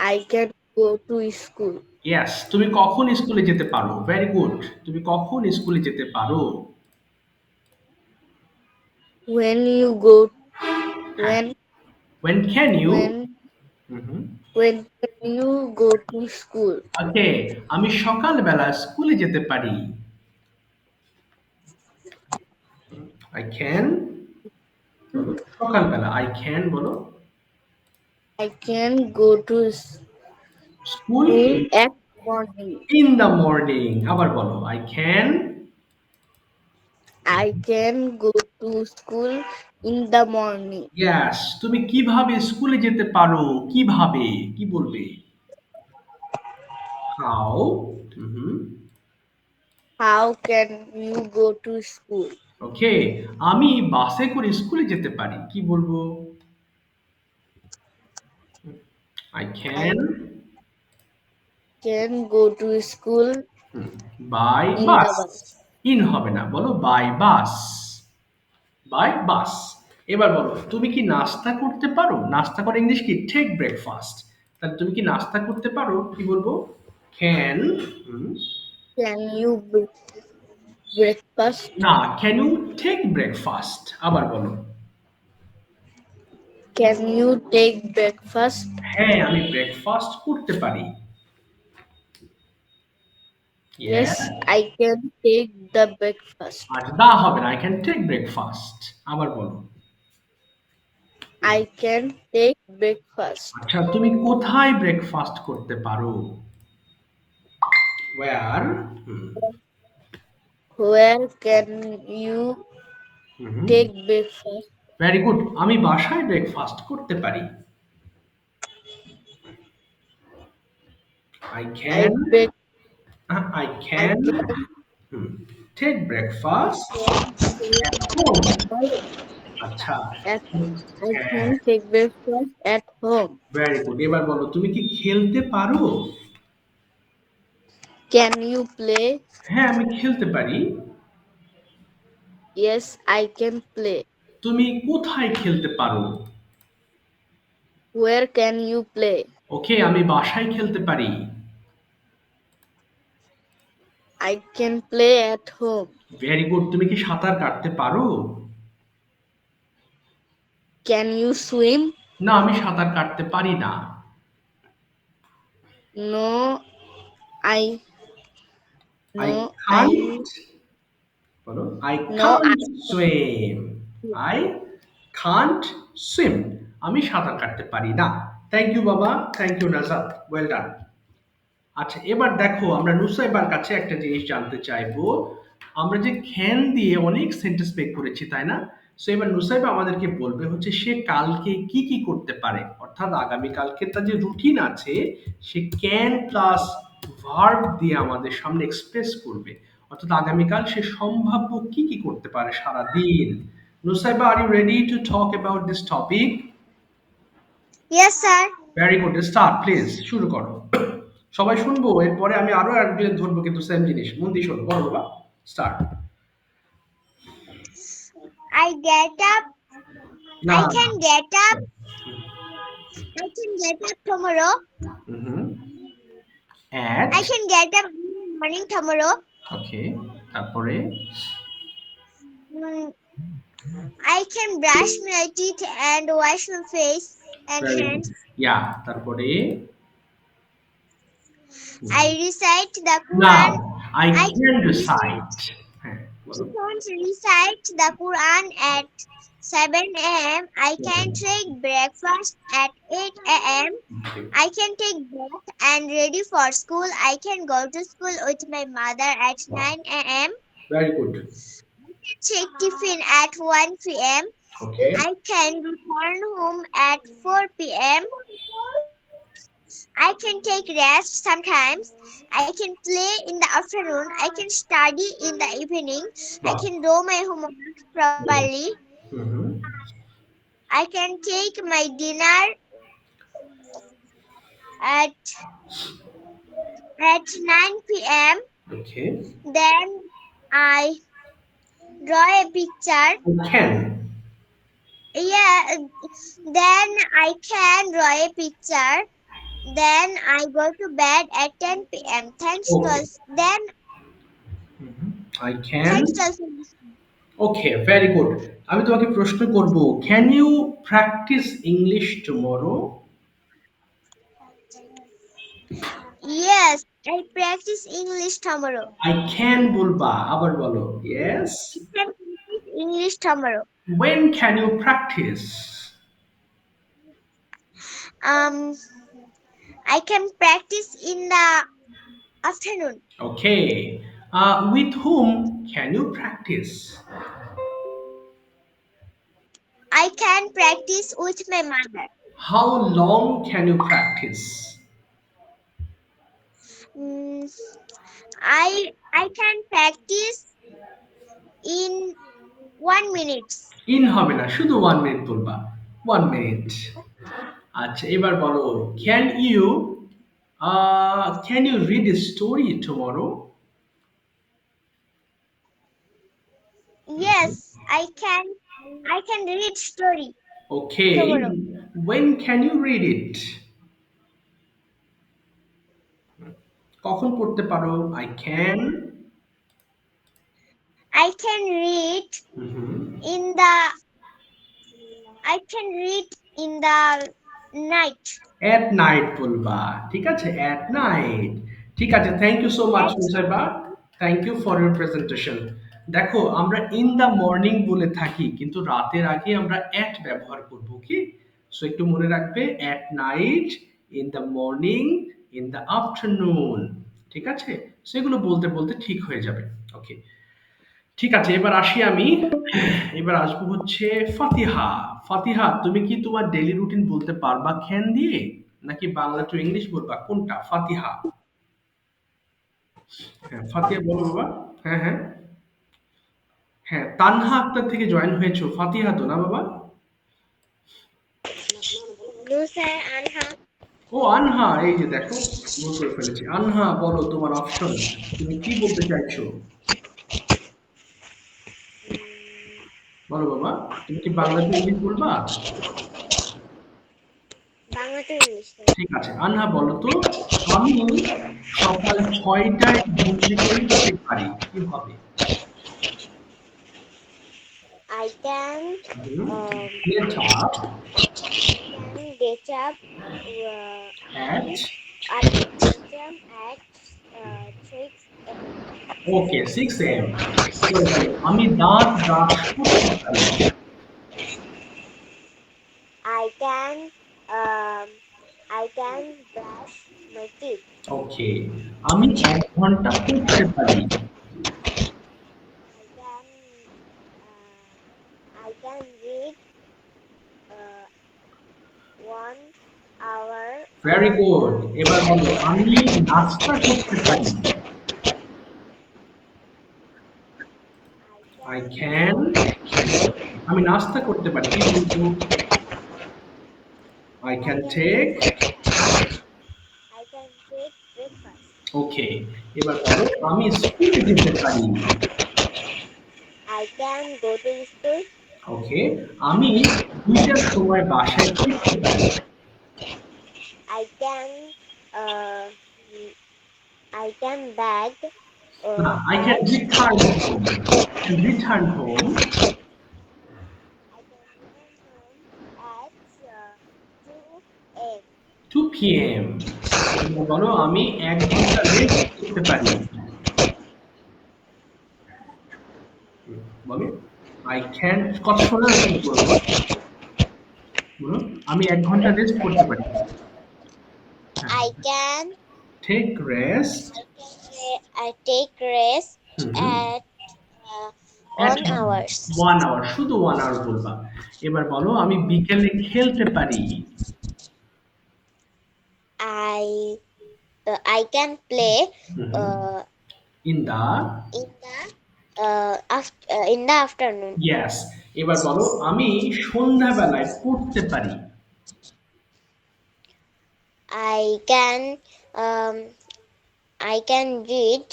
I can go to school. Yes, তুমি কখন স্কুলে যেতে পারো? Very good. তুমি কখন স্কুলে যেতে পারো? When you go when when can you? when when can you go to school? ওকে, আমি সকালবেলা স্কুলে যেতে পারি। I can, বলো, সকালবেলা I can বলো। I can go to school at morning. in the morning, আবার বলো I can go to school in the morning. yes, তুমি কিভাবে স্কুলে যেতে পারো? কিভাবে, কি বলবে? how? How can you go to school? ওকে, আমি বাসে করে স্কুলে যেতে পারি, কি বলবো? I can go to school by in bus. the bus. In হবে না, বলো by bus. by bus. এবার বলো, তুমি কি নাস্তা করতে পারো? নাস্তা করে ইংলিশ কি? Take breakfast. তাহলে তুমি কি নাস্তা করতে পারো? কি বলবো? can you breakfast? না, can you take breakfast? আবার বলো। Can you take breakfast? হ্যাঁ, আমি ব্রেকফাস্ট করতে পারি। Yes, I can take the breakfast. আচ্ছা, দা হবে না, I can take breakfast। আবার বলো। I can take breakfast. আচ্ছা, তুমি কোথায় ব্রেকফাস্ট করতে পারো? where Where can you take breakfast? Very good, আমি বাসায় ব্রেকফাস্ট করতে পারি। I can take breakfast at home। আচ্ছা, I can take breakfast at home. Very good. এবার বলো তুমি কি খেলতে পারো? Can you play? হ্যাঁ, আমি খেলতে পারি। Yes, I can play. তুমি কোথায় খেলতে পারো? Where can you play? ওকে, আমি বাসায় খেলতে পারি। I can play at home. Very good. তুমি কি সাঁতার কাটতে পারো? Can you swim? না, আমি সাঁতার কাটতে পারি না। No, I I no I can't, বলো, I no I can't swim. I can't swim. আমি সাঁতার কাটতে পারি না। থ্যাংক ইউ বাবা, thank you Najat, well done. আচ্ছা, এবার দেখো আমরা নুসাইবার কাছে একটা জিনিস জানতে চাইবো। আমরা যে ক্যান দিয়ে অনেক সেন্টেন্স মেক করেছি, তাই না? সো এবার নুসাইবা আমাদেরকে বলবে হচ্ছে সে কালকে কি কি করতে পারে, অর্থাৎ আগামী কালকে তার যে রুটিন আছে সে ক্যান প্লাস ভার্ব দিয়ে আমাদের সামনে এক্সপ্রেস করবে, অর্থাৎ আগামীকাল সে সম্ভাব্য কি কি করতে পারে সারা দিন। Nusaiba, are you ready to talk about this topic? Yes, sir. Very good, start please, শুরু করো। সবাই শুনবো, এরপরে আমি আরো একজনের ধরবো, কিন্তু সেম জিনিস, মন দিয়ে শোনো, বলো বাবা, স্টার্ট। I get up. না, I can get up. I can get up tomorrow. At, I can get up in the morning tomorrow. ওকে, তারপরে Mm, I can brush my teeth and wash my face and hands. ইয়া, তারপরে I recite the না, Quran. I I can can recite. হ্যাঁ, বলো। recite the Quran at 7 a.m. I can take breakfast at 8 a.m. I can take bath and ready for school. I can go to school with my mother at 9 a.m. Very good. Take tiffin at 1 p.m. Okay, I can return home at 4 p.m. I can take rest sometimes. I can play in the afternoon. I can study in the evening. I can do my homework properly. I can take my dinner at 9 p.m. Okay, Then I draw a picture. Can, Yeah, then I can draw a picture. Then I go to bed at 10 p.m. Thanks to Okay. then I can. thanks to okay, very good. আমি তোমাকে প্রশ্ন করব, can you practice English tomorrow? yes, I practice English tomorrow. I can বলবা, আবার বলো, yes. I can practice English tomorrow. When can you practice? Um, I can practice in the afternoon. Okay. With whom can you practice? I can practice with my mother. How long can you practice? Mm, I can practice in 1 minute. In হবে না, শুধু 1 মিনিট বলবা। 1 মিনিট। আচ্ছা, এবার বলো, can you read a story tomorrow? Yes, I can read story Okay. tomorrow. When can you read it? কখন পড়তে পারো? I can. I can read in the I can read in the night. At night বলবা, ঠিক আছে, at night। ঠিক আছে, thank you so much Musaiba, thank you for your presentation. দেখো, আমরা ইন দ্য মর্নিং বলে থাকি, কিন্তু রাতের আগে আমরা অ্যাট ব্যবহার করবো, কি? সো একটু মনে রাখবে, at night, in the morning, in the afternoon, ঠিক আছে? সেগুলো বলতে বলতে ঠিক হয়ে যাবে। ওকে, ঠিক আছে, এবার আসি আমি। এবার আসবো হচ্ছে ফাতিহা। ফাতিহা, তুমি কি তোমার ডেইলি রুটিন বলতে পারবা ক্যান দিয়ে, নাকি বাংলা টু ইংলিশ বলবা, কোনটা? ফাতিহা, হ্যাঁ ফাতিহা বলো বাবা। হ্যাঁ হ্যাঁ হ্যাঁ, তানহা আক্তার থেকে জয়েন হয়েছো, ফাতিহা তো না বাবা? নো স্যার আনহা ও আনহা, এই যে দেখো ভুল করে ফেলেছি। আনহা বলো তোমার অপশন, তুমি কি বলতে চাইছো? বলো বাবা, তুমি কি বাংলাতে ইংলিশ বলবা? বাংলাতে ইংলিশ ঠিক আছে, আনহা বলো তো, আমি সকাল 6টায় ঘুম থেকে উঠতে পারি কিভাবে? I can Get up get up at, at at 6 okay 6 a.m. আমি দাঁত ব্রাশ করতে পারি। I can I can brush my teeth. ওকে, আমি 1 ঘন্টা পড়তে পারি। I can read 1 hour. Very good, এবার বলো আমি নাস্তা করতে পারি। আই ক্যান, আমি নাস্তা করতে পারি কি বলবো? I can take, I can take breakfast. ওকে, এবার বলো আমি স্কুলে যেতে পারি। I can go to school. ওকে, আমি 2টার সময় বাসায় ফিরতে পারি। I can uh, I can bag. না, I can At return home, return home I can return home at 2 a.m. 2 p.m. এবার বলো আমি 1 ঘন্টা রেস্ট করতে পারি। বলো আই ক্যান, কথা শোনা যাচ্ছে বলবো, বলো আমি 1 ঘন্টা রেস্ট করতে পারি। I can take rest I take rest at at 1 hour. 1 hour, শুধু 1 hour বলবা। এবার বলো আমি বিকেলে খেলতে পারি। I can play in the, in the afternoon. ইয়েস, এবার বলো আমি সন্ধ্যাবেলায় পড়তে পারি। I can I can read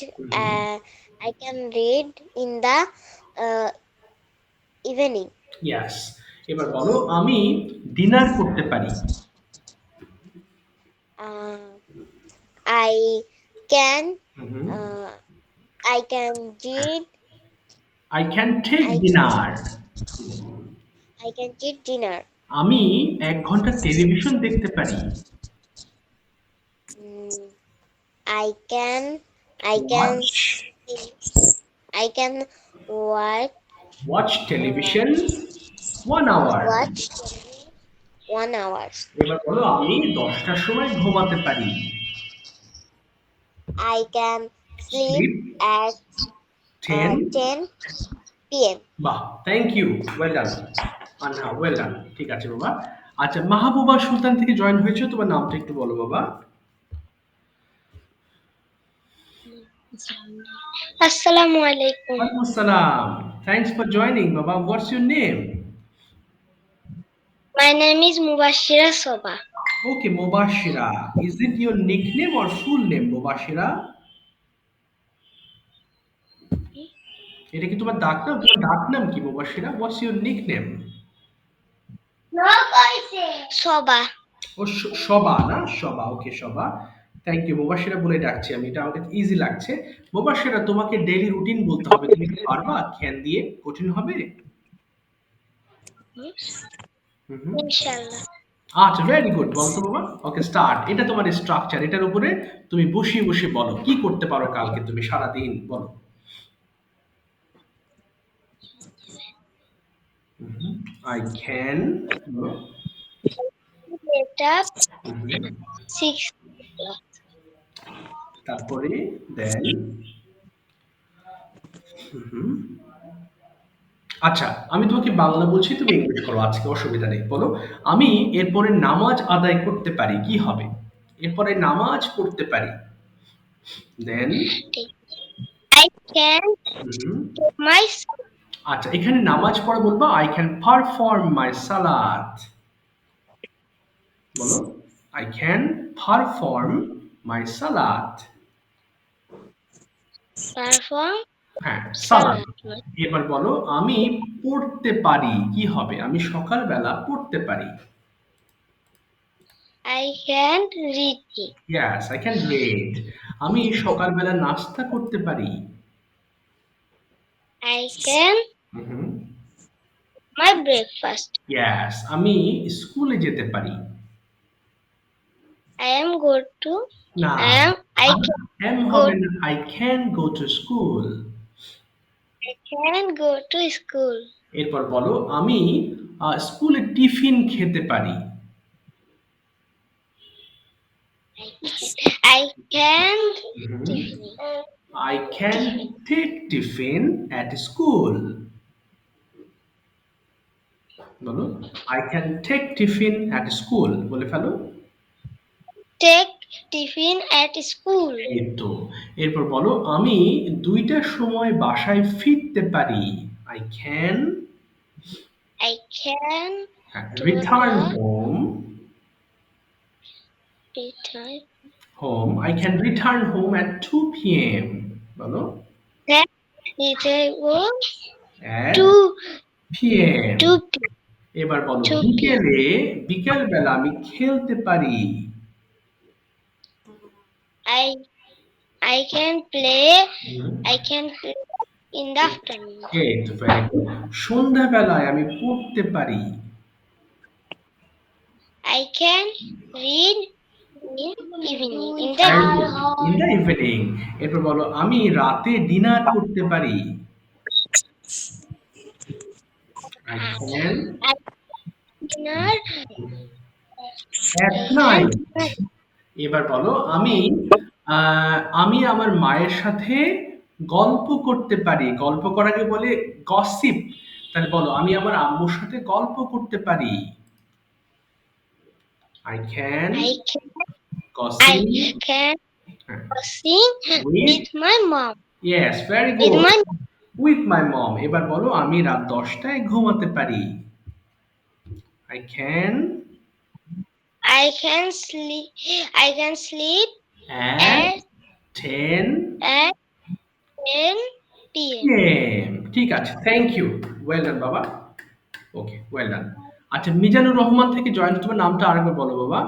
I can read in the evening. Yes, এবার বলো আমি ডিনার করতে পারি। I can I can read I can take I dinner. I can eat dinner. আমি 1 ঘন্টা টেলিভিশন দেখতে পারি। I can watch, I can watch watch television 1 hour। watch 1 hour. এবার বলো আমি 10টার সময় ঘুমাতে পারি। I can sleep sleep at 10, 10 p.m. বাহ, থ্যাংক ইউ, ওয়েল ডান আনহা, ওয়েল ডান। ঠিক আছে বাবা। আচ্ছা, মাহবুবা সুলতান থেকে জয়েন হয়েছে, তোমার নামটা একটু বলো বাবা। Assalamu alaikum. ওয়ালাইকুম আসসালাম, থ্যাঙ্কস ফর জয়নিং বাবা। What's your name? My name is Mubashira Soba. Okay Mubashira, is it your nickname or full name Mubashira? এটা কি তোমার ডাকনাম? তোমার ডাকনাম কি মুবাশিরা? What's your nickname? Soba. ও শোভা না, শোভা, ওকে শোভা। থ্যাংক ইউ মুবাশিরা বলে ডাকছি আমি, এটা আমাকে ইজি লাগছে। মুবাশিরা, তোমাকে ডেইলি রুটিন বলতে হবে, তুমি কি পারবা? খ্যান দিয়ে কঠিন হবে? Inshallah. আচ্ছা, ভেরি গুড, বলো তো বাবা। ওকে স্টার্ট, এটা তোমার স্ট্রাকচার, এটার উপরে তুমি বসিয়ে বসিয়ে বলো কি করতে পারো কালকে তুমি সারাদিন, বলো। I can, Get up 6 o'clock. তারপরে দেন, আচ্ছা আমি তোমাকে বাংলা বলছি, তুমি ইংলিশ করো, আজকে অসুবিধা নেই। বলো আমি এরপরে নামাজ আদায় করতে পারি, কি হবে? এরপরে নামাজ পড়তে পারি, দেন I can do my আচ্ছা এখানে নামাজ পড়া বলবো আই ক্যান পারফর্ম মাই সালাত, বলো, I can perform my salat. perform হ্যাঁ, সালাদ। salat. এবার বলো, আমি পড়তে পারি। কি হবে? আমি সকালবেলা পড়তে পারি। I can read it. Yes, I can read. আমি সকালবেলা নাস্তা করতে পারি। I can hmm. my breakfast. Yes, আমি স্কুলে যেতে পারি। I am go to না, I can এম go হবে না। I can go to school. I can go to school. এরপর বলো, আমি স্কুলে টিফিন খেতে পারি। I can hmm. tiffin. I can take tiffin at school. বলো, I can take tiffin at school. বলে ফেলো। Take tiffin at school. এই তো। এরপর বলো, আমি ২টার সময় বাসায় ফিরতে পারি। I can I can to return the home. return. I can return home at 2 p.m. বলো, That return at to 2 p.m. to এবার বলো, 2 p.m. বিকেলবেলা আমি খেলতে পারি। I I can play. I can play in the afternoon. এই তো, very good. সন্ধ্যাবেলায় আমি পড়তে পারি। I can read in evening. In the Very good. In the evening. এরপর বলো, আমি রাতে ডিনার করতে পারি। I can dinner. at I night. can এবার বলো, আমি আমার মায়ের সাথে গল্প করতে পারি। গল্প করাকে বলে গসিপ। তাহলে বলো, আমি আমার আম্মুর সাথে গল্প করতে পারি। I can I can gossip sing with with my mom. yes, very With good. my With my mom. এবার বলো, আমি রাত 10টায় ঘুমাতে পারি। I can I can sleep. I can sleep at at 10 at 10 p.m. p.m. ঠিক আছে, থ্যাংক ইউ। ওয়েল ডান বাবা। ওকে, ওয়েল ডান। আচ্ছা, মিজানুর রহমান থেকে জয়েন। তোমার নামটা আরেকবার বলো বাবা।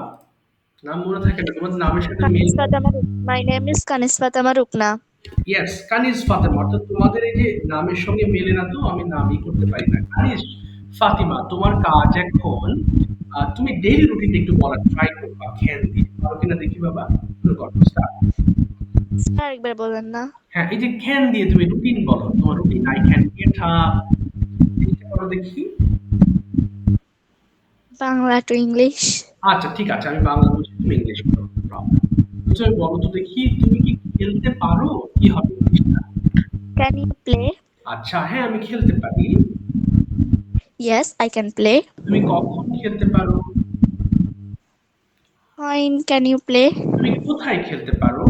নাম মনে থাকে না, তোমার নামের সাথে মিল। Kanisva Tamaruk. My name is Kanisva Tamarukna. Yes, Kaniz Fatema. অর্থাৎ তোমাদের এই যে নামের সঙ্গে মেলে না, তো আমি নামই করতে পারি না। কানিজ ফাতিমা, তোমার কাজ এখন তুমি ডেইলি রুটিনটা একটু বলার ট্রাই করবা, খেয়াল দিয়ে পারো কিনা দেখি বাবা। শুরু করো, start. স্যার একবার বলেন না। হ্যাঁ, এই যে ক্যান দিয়ে তুমি রুটিন বলো, তোমার routine. I can get up, এটা বলো দেখি। Bangla to English. আচ্ছা, ঠিক আছে, আমি বাংলা বলছি, তুমি ইংলিশ বলো। প্রবলেম। তুমি বলো তো দেখি, তুমি কি খেলতে পারো? কি হবে ইংলিশটা? Can you play? আচ্ছা, হ্যাঁ, আমি খেলতে পারি। Yes, I can play. তুমি কখন খেলতে পারো? When can you play? তুমি কোথায় খেলতে পারো?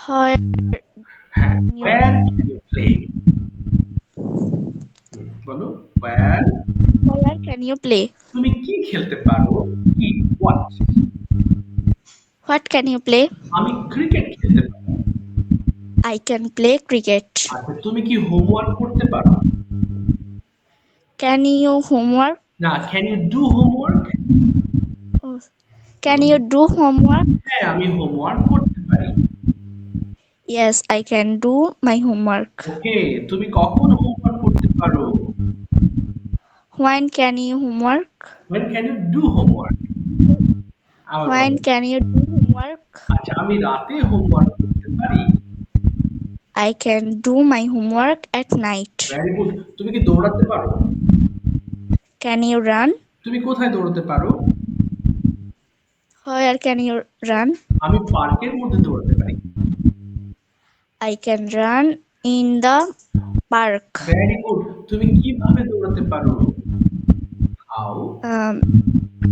Where হ্যাঁ, can you where can you play? বলো, where where can you play? তুমি কি খেলতে পারো? কি, what? What can you play? আমি ক্রিকেট খেলতে পারি। I can play cricket. আচ্ছা, তুমি কি হোমওয়ার্ক করতে পারো? Can you homework? না, can you do homework? Oh, can you do homework? হ্যাঁ, আমি হোমওয়ার্ক করতে পারি। Yes, I can do my homework. ওকে, তুমি কখন হোমওয়ার্ক করতে পারো? When can you homework? when can you do homework? আবার When বলো। can you do homework? আচ্ছা, আমি রাতে হোমওয়ার্ক করতে পারি। I can do my homework at night. Very good. তুমি কি দৌড়াতে পারো? Can you run? তুমি কোথায় দৌড়াতে পারো? Where can you run? আমি পার্কের মধ্যে দৌড়াতে পারি। I can run in the park. Very good. তুমি কিভাবে দৌড়াতে পারো? How?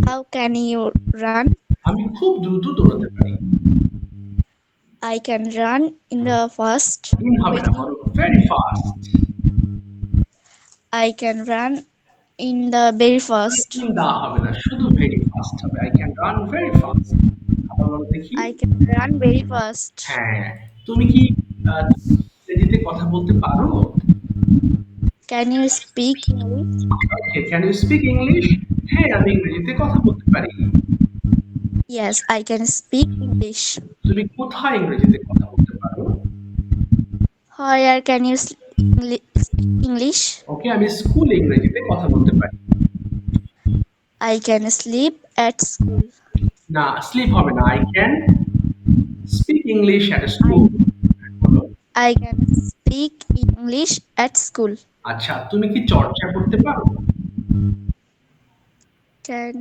How can you run? আমি খুব দ্রুত দৌড়াতে পারি। I can run in the fast. হবে না, বলো very fast. I can run in the very fast. in দা হবে না, শুধু ভেরি ফাস্ট হবে। I can run very fast. আবার বলো দেখি। I can run very fast. হ্যাঁ, তুমি কি ইংরেজিতে কথা বলতে পারো? Can you speak English? ওকে, ক্যান ইউ স্পিক ইংলিশ? হ্যাঁ, আমি ইংরেজিতে কথা বলতে পারি। Yes, I can speak English. তুমি কোথায় ইংরেজিতে কথা বলতে পারো? Where can you speak English? ওকে, আমি স্কুলে ইংরেজিতে কথা বলতে পারি। I can sleep at school. না, স্লিপ হবে না। I can speak English at school. বলো। I can speak English at school. আচ্ছা, তুমি কি চর্চা করতে পারো? Can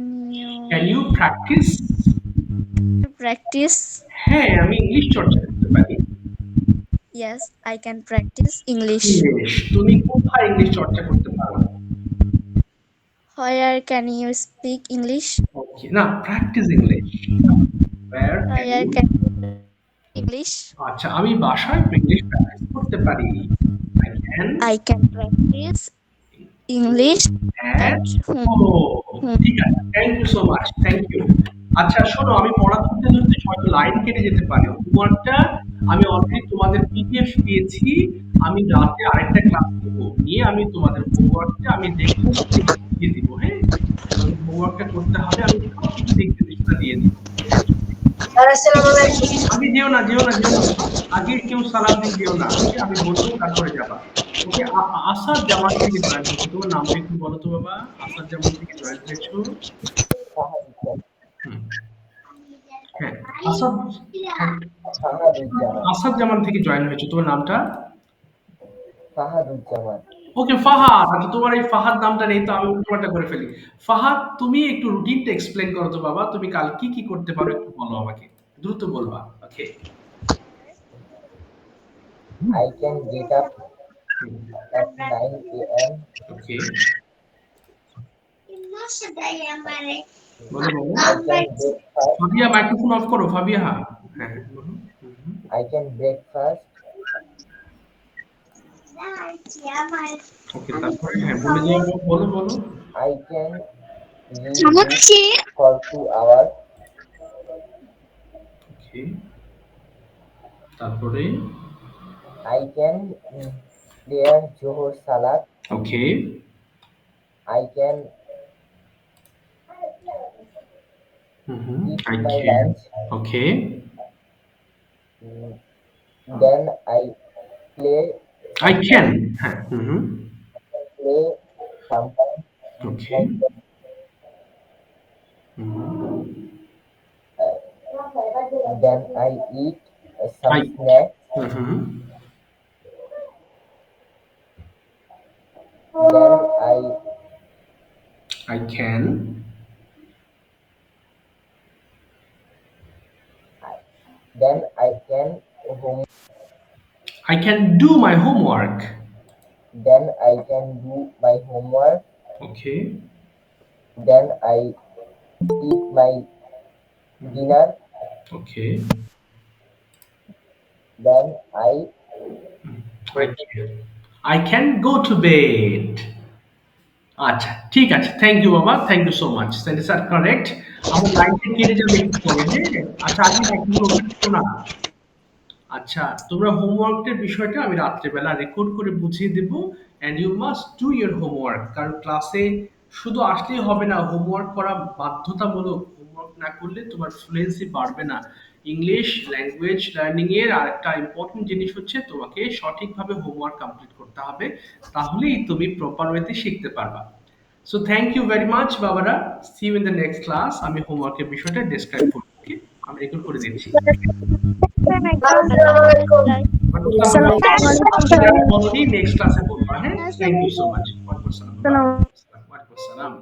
can you you practice? practice? হ্যাঁ, আমি ইংলিশ চর্চা করতে পারি। Yes, I can practice English. English, তুমি কোথায় ইংলিশ চর্চা করতে পারো? Where can you speak English? ওকে, না, practice English. Where can Where you- can you English? আচ্ছা, আমি বাসায় ইংলিশ প্র্যাকটিস করতে পারি। I can I can practice English at at home. ঠিক আছে, thank you so much, thank you. আচ্ছা শোনো, আমি পড়া ধরতে ধরতে হয়তো লাইন কেটে যেতে পারে। হোমওয়ার্কটা আমি অলরেডি তোমাদের পিডিএফ দিয়েছি। আমি রাতে আরেকটা ক্লাস নেব, নিয়ে আমি তোমাদের হোমওয়ার্কটা আমি দেখবো, দিয়ে দিব। হ্যাঁ, হোমওয়ার্কটা করতে হবে, আমি সব কিছু দেখতে দেখতে দিয়ে দিব। আমি যেও না, যেও না, যেও না, আগে কেউ সালাম দিয়ে যেও না। ওকে, আমি বলবো তারপরে যাবা। ওকে, আসাদ জামান থেকে জয়েন হয়েছে, তোমার নামটা একটু বলো তো বাবা। আসাদ জামান থেকে জয়েন হয়েছো? হুম, হ্যাঁ, আসাদ, হ্যাঁ, আসাদ জামান থেকে জয়েন হয়েছে, তোমার নামটা? ওকে, ফাহাদ। আচ্ছা, তোমার এই ফাহাদ নামটা নেই তো, আমি তোমারটা করে ফেলি। ফাহাদ, তুমি একটু রুটিনটা এক্সপ্লেন করো তো বাবা। তুমি কাল কি কি করতে পারো একটু বলো আমাকে, দ্রুত বলবা। ওকে। I can get up at 9 a.m. ওকে, বলো বলো। I can breakfast. Fabia, microphone of করো ফাবিয়া। হ্যাঁ হ্যাঁ, বলো। I can breakfast. ওকে, তারপরে হ্যাঁ বলে যাও, বলো বলো। I can read books for 2 hours. ওকে, তারপরে I can prepare Johor Salat. Okay, I can I eat my can, lunch. Okay, Then I play I can, হ্যাঁ, play sometimes. Okay, Then I eat some I- snacks. Then I can, I can home. I can do my homework. Then I can do my homework. Okay, Then I eat my dinner. okay, Then I can go to bed. আচ্ছা, ঠিক আছে, থ্যাংক ইউ বাবা, thank you so much. Sentence are correct. আমার লাইনটা কেটে যাবে একটু পরে। হ্যাঁ, আচ্ছা, আগে একটু শোনা। আচ্ছা, তোমরা হোমওয়ার্কের বিষয়টা আমি রাত্রেবেলা রেকর্ড করে বুঝিয়ে দেব, and you must do your homework. কারণ ক্লাসে শুধু আসলেই হবে না, হোমওয়ার্ক করা বাধ্যতামূলক। হোমওয়ার্ক না করলে তোমার ফ্লুয়েন্সি বাড়বে না। ইংলিশ ল্যাঙ্গুয়েজ লার্নিং এর আরেকটা ইম্পর্টেন্ট জিনিস হচ্ছে তোমাকে সঠিকভাবে হোমওয়ার্ক কমপ্লিট করতে হবে, তাহলেই তুমি প্রপার ওয়েতে শিখতে পারবা। So thank you very much বাবারা। See you in the next class. আমি হোমওয়ার্কের বিষয়টা ডেসক্রাইব করব। ওকে, আমি রেকর্ড করে দিচ্ছি। নেক্সট ক্লাসে বলবো। হ্যাঁ, থ্যাংক ইউ সো মাচ। ওয়ালাইকুম আসসালাম।